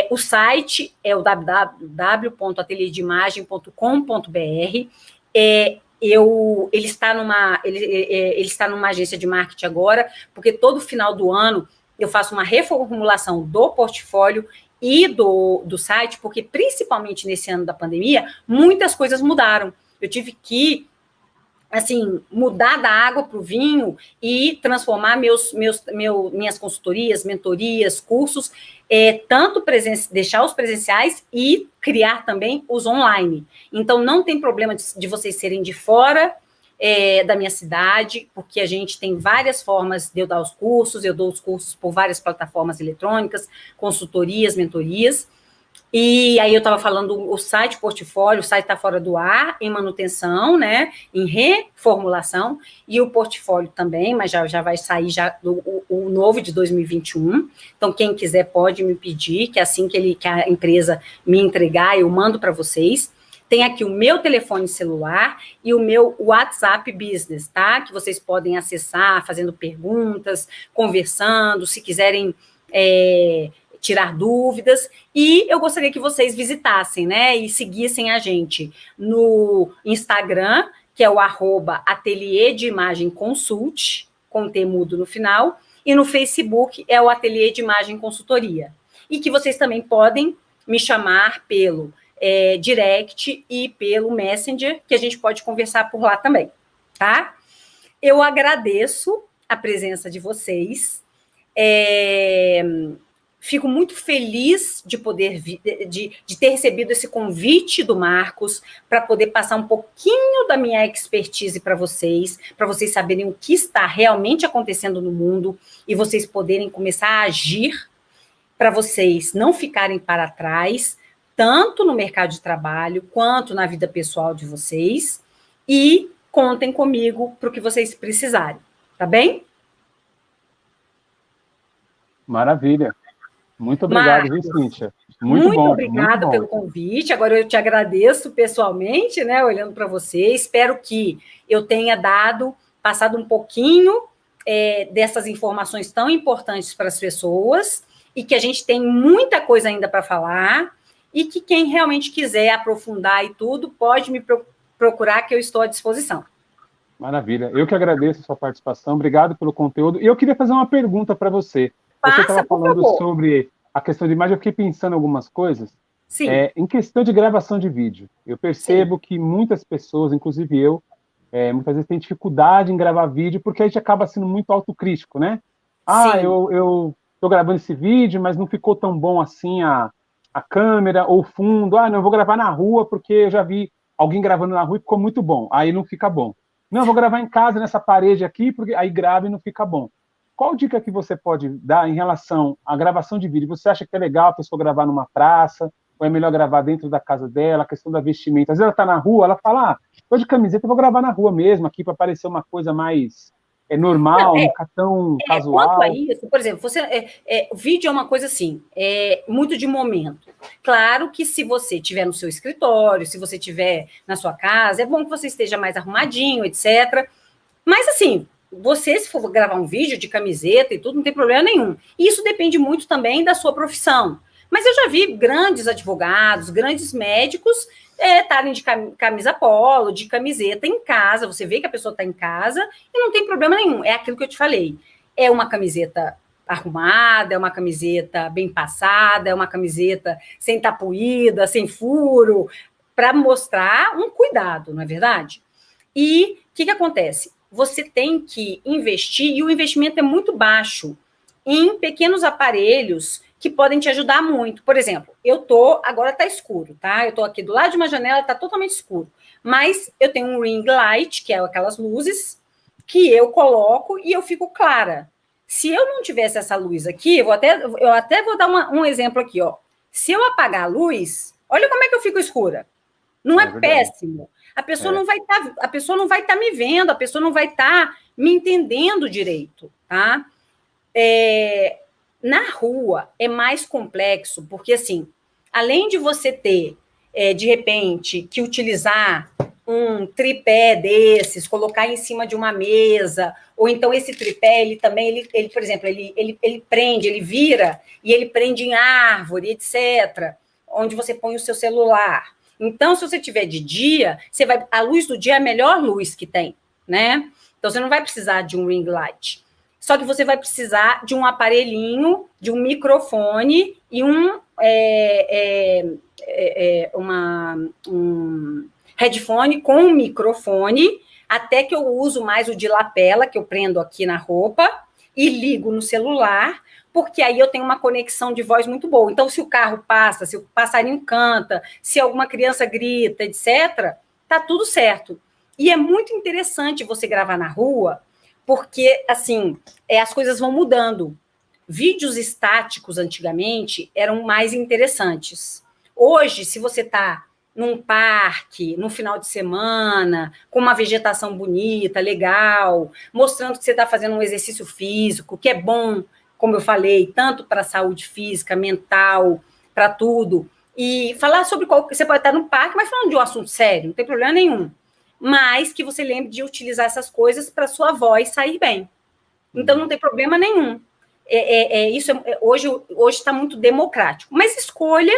O site é o www.ateliêdeimagem.com.br. Ele está numa agência de marketing agora, porque todo final do ano eu faço uma reformulação do portfólio e do site, porque principalmente nesse ano da pandemia, muitas coisas mudaram. Eu tive que, assim, mudar da água para o vinho e transformar minhas consultorias, mentorias, cursos, tanto deixar os presenciais e criar também os online. Então, não tem problema de vocês serem de fora da minha cidade, porque a gente tem várias formas de eu dar os cursos, eu dou os cursos por várias plataformas eletrônicas, consultorias, mentorias. E aí eu estava falando o site portfólio, o site está fora do ar, em manutenção, né, em reformulação, e o portfólio também, mas já vai sair o novo de 2021. Então, quem quiser pode me pedir, que assim que a empresa me entregar, eu mando para vocês. Tem aqui o meu telefone celular e o meu WhatsApp Business, tá? Que vocês podem acessar, fazendo perguntas, conversando, se quiserem tirar dúvidas, e eu gostaria que vocês visitassem, né, e seguissem a gente no Instagram, que é o @ateliê de imagem consult, com T mudo no final, e no Facebook é o Ateliê de Imagem Consultoria. E que vocês também podem me chamar pelo direct e pelo Messenger, que a gente pode conversar por lá também, tá? Eu agradeço a presença de vocês, fico muito feliz de poder de ter recebido esse convite do Marcos para poder passar um pouquinho da minha expertise para vocês saberem o que está realmente acontecendo no mundo e vocês poderem começar a agir, para vocês não ficarem para trás, tanto no mercado de trabalho quanto na vida pessoal de vocês, e contem comigo para o que vocês precisarem, tá bem? Maravilha. Muito obrigado, Marcos, Cíntia? Muito obrigada pelo convite. Agora eu te agradeço pessoalmente, né, olhando para você. Espero que eu tenha passado um pouquinho dessas informações tão importantes para as pessoas, e que a gente tem muita coisa ainda para falar, e que quem realmente quiser aprofundar e tudo, pode me procurar, que eu estou à disposição. Maravilha. Eu que agradeço a sua participação. Obrigado pelo conteúdo. E eu queria fazer uma pergunta para você. Você estava falando sobre a questão de imagem, eu fiquei pensando em algumas coisas. Sim. Em questão de gravação de vídeo, eu percebo que muitas pessoas, inclusive eu, muitas vezes tem dificuldade em gravar vídeo, porque a gente acaba sendo muito autocrítico, né? Ah, eu estou gravando esse vídeo, mas não ficou tão bom assim a câmera ou o fundo. Ah, não, eu vou gravar na rua, porque eu já vi alguém gravando na rua e ficou muito bom. Aí não fica bom. Não, eu vou gravar em casa, nessa parede aqui, porque aí grava e não fica bom. Qual dica que você pode dar em relação à gravação de vídeo? Você acha que é legal a pessoa gravar numa praça? Ou é melhor gravar dentro da casa dela? A questão da vestimenta. Às vezes ela está na rua, ela fala, estou de camiseta, eu vou gravar na rua mesmo, aqui para parecer uma coisa mais normal, não ficar tão casual. Quanto a isso, por exemplo, o vídeo é uma coisa assim, muito de momento. Claro que se você estiver no seu escritório, se você estiver na sua casa, é bom que você esteja mais arrumadinho, etc. Mas assim, você, se for gravar um vídeo de camiseta e tudo, não tem problema nenhum. E isso depende muito também da sua profissão. Mas eu já vi grandes advogados, grandes médicos estarem de camisa polo, de camiseta em casa. Você vê que a pessoa está em casa e não tem problema nenhum. É aquilo que eu te falei. É uma camiseta arrumada, é uma camiseta bem passada, é uma camiseta sem tapuída, sem furo, para mostrar um cuidado, não é verdade? E o que acontece? Você tem que investir, e o investimento é muito baixo, em pequenos aparelhos que podem te ajudar muito. Por exemplo, agora está escuro, tá? Eu estou aqui do lado de uma janela, está totalmente escuro. Mas eu tenho um ring light, que é aquelas luzes, que eu coloco e eu fico clara. Se eu não tivesse essa luz aqui, eu até vou dar um exemplo aqui, ó. Se eu apagar a luz, olha como é que eu fico escura. Não é péssimo? A pessoa não vai estar me vendo, a pessoa não vai estar me entendendo direito, tá? Na rua é mais complexo, porque assim, além de você ter, de repente, que utilizar um tripé desses, colocar em cima de uma mesa, ou então esse tripé, ele também, por exemplo, ele prende, ele vira, e ele prende em árvore, etc., onde você põe o seu celular. Então, se você tiver de dia, a luz do dia é a melhor luz que tem, né? Então, você não vai precisar de um ring light. Só que você vai precisar de um aparelhinho, de um microfone e um headphone com um microfone, até que eu uso mais o de lapela, que eu prendo aqui na roupa, e ligo no celular, porque aí eu tenho uma conexão de voz muito boa. Então, se o carro passa, se o passarinho canta, se alguma criança grita, etc., tá tudo certo. E é muito interessante você gravar na rua, porque, assim, as coisas vão mudando. Vídeos estáticos, antigamente, eram mais interessantes. Hoje, se você está num parque, no final de semana, com uma vegetação bonita, legal, mostrando que você está fazendo um exercício físico, que é bom, como eu falei, tanto para a saúde física, mental, para tudo. E falar sobre você pode estar no parque, mas falando de um assunto sério, não tem problema nenhum. Mas que você lembre de utilizar essas coisas para sua voz sair bem. Então, não tem problema nenhum. Isso hoje está muito democrático. Mas escolha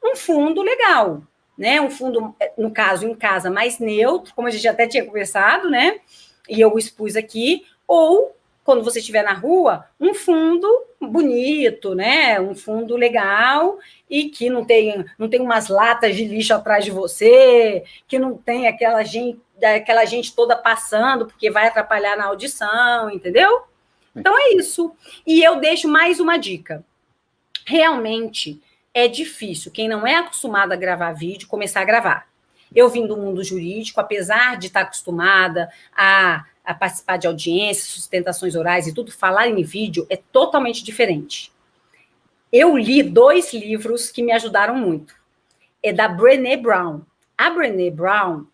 um fundo legal, né? Um fundo, no caso, em casa, mais neutro, como a gente até tinha conversado, né? E eu expus aqui, ou quando você estiver na rua, um fundo bonito, né? Um fundo legal e que não tem umas latas de lixo atrás de você, que não tem aquela gente toda passando, porque vai atrapalhar na audição, entendeu? Então é isso. E eu deixo mais uma dica. Realmente é difícil, quem não é acostumado a gravar vídeo, começar a gravar. Eu vim do mundo jurídico, apesar de estar acostumada a participar de audiências, sustentações orais e tudo, falar em vídeo é totalmente diferente. Eu li 2 livros que me ajudaram muito. É da Brené Brown. A Brené Brown,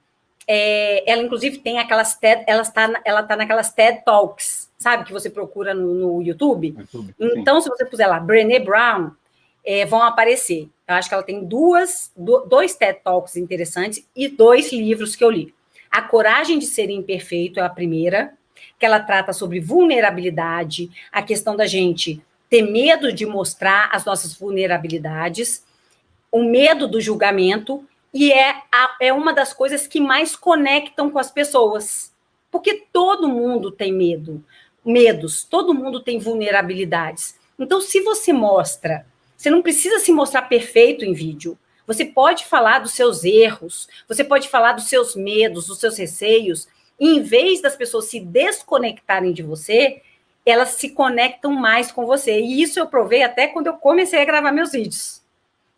ela inclusive tem aquelas ela está naquelas TED Talks, sabe, que você procura no YouTube? Então, se você puser lá, Brené Brown, vão aparecer. Eu acho que ela tem 2 TED Talks interessantes e 2 livros que eu li. A Coragem de Ser Imperfeito é a primeira, que ela trata sobre vulnerabilidade, a questão da gente ter medo de mostrar as nossas vulnerabilidades, o medo do julgamento, e é uma das coisas que mais conectam com as pessoas. Porque todo mundo tem medos, todo mundo tem vulnerabilidades. Então, se você mostra, você não precisa se mostrar perfeito em vídeo. Você pode falar dos seus erros, você pode falar dos seus medos, dos seus receios, e em vez das pessoas se desconectarem de você, elas se conectam mais com você. E isso eu provei até quando eu comecei a gravar meus vídeos.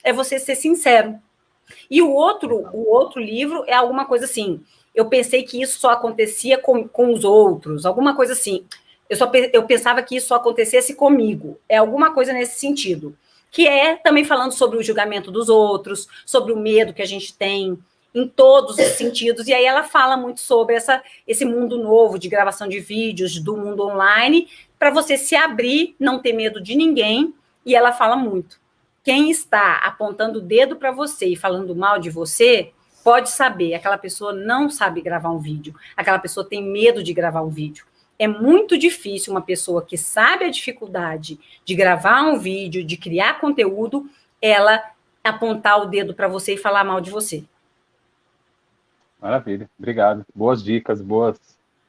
É você ser sincero. E o outro livro é alguma coisa assim, eu pensei que isso só acontecia com os outros, alguma coisa assim. Eu pensava que isso só acontecesse comigo. É alguma coisa nesse sentido. Que é também falando sobre o julgamento dos outros, sobre o medo que a gente tem em todos os sentidos. E aí ela fala muito sobre esse mundo novo de gravação de vídeos, do mundo online, para você se abrir, não ter medo de ninguém. E ela fala muito. Quem está apontando o dedo para você e falando mal de você, pode saber, aquela pessoa não sabe gravar um vídeo, aquela pessoa tem medo de gravar um vídeo. É muito difícil uma pessoa que sabe a dificuldade de gravar um vídeo, de criar conteúdo, ela apontar o dedo para você e falar mal de você. Maravilha, obrigado. Boas dicas, boas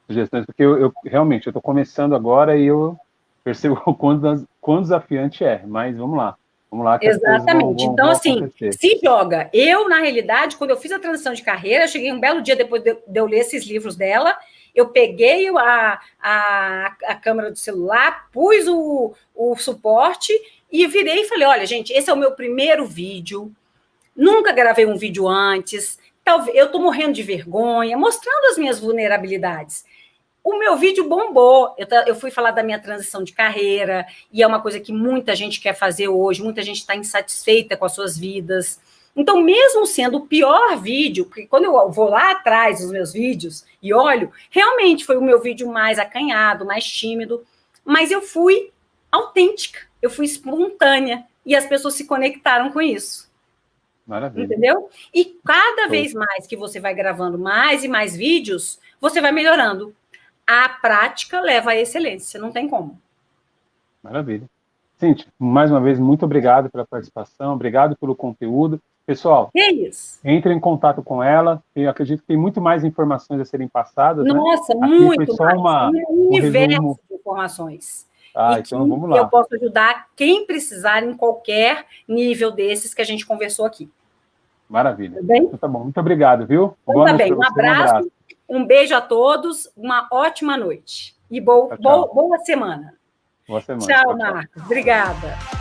sugestões, porque eu realmente estou começando agora e eu percebo o quão desafiante é, mas vamos lá. Vamos lá, que exatamente. Então, assim, acontecer. Se joga. Eu, na realidade, quando eu fiz a transição de carreira, eu cheguei um belo dia depois de eu ler esses livros dela, eu peguei a câmera do celular, pus o suporte e virei e falei, olha, gente, esse é o meu primeiro vídeo, nunca gravei um vídeo antes, eu estou morrendo de vergonha, mostrando as minhas vulnerabilidades. O meu vídeo bombou, eu fui falar da minha transição de carreira, e é uma coisa que muita gente quer fazer hoje, muita gente está insatisfeita com as suas vidas. Então, mesmo sendo o pior vídeo, porque quando eu vou lá atrás dos meus vídeos e olho, realmente foi o meu vídeo mais acanhado, mais tímido, mas eu fui autêntica, eu fui espontânea, e as pessoas se conectaram com isso. Maravilha. Entendeu? E cada vez mais que você vai gravando mais e mais vídeos, você vai melhorando. A prática leva à excelência, não tem como. Maravilha. Cíntia, mais uma vez, muito obrigado pela participação, obrigado pelo conteúdo. Pessoal, entre em contato com ela, eu acredito que tem muito mais informações a serem passadas. Nossa, né? muito mais. Um universo de informações. Então vamos lá. Eu posso ajudar quem precisar em qualquer nível desses que a gente conversou aqui. Maravilha. Tá bem? Então, tá bom, muito obrigado, viu? Então, boa tá noite bem, um abraço, um beijo a todos, uma ótima noite. E boa semana. Boa semana. Tchau, Marcos. Obrigada.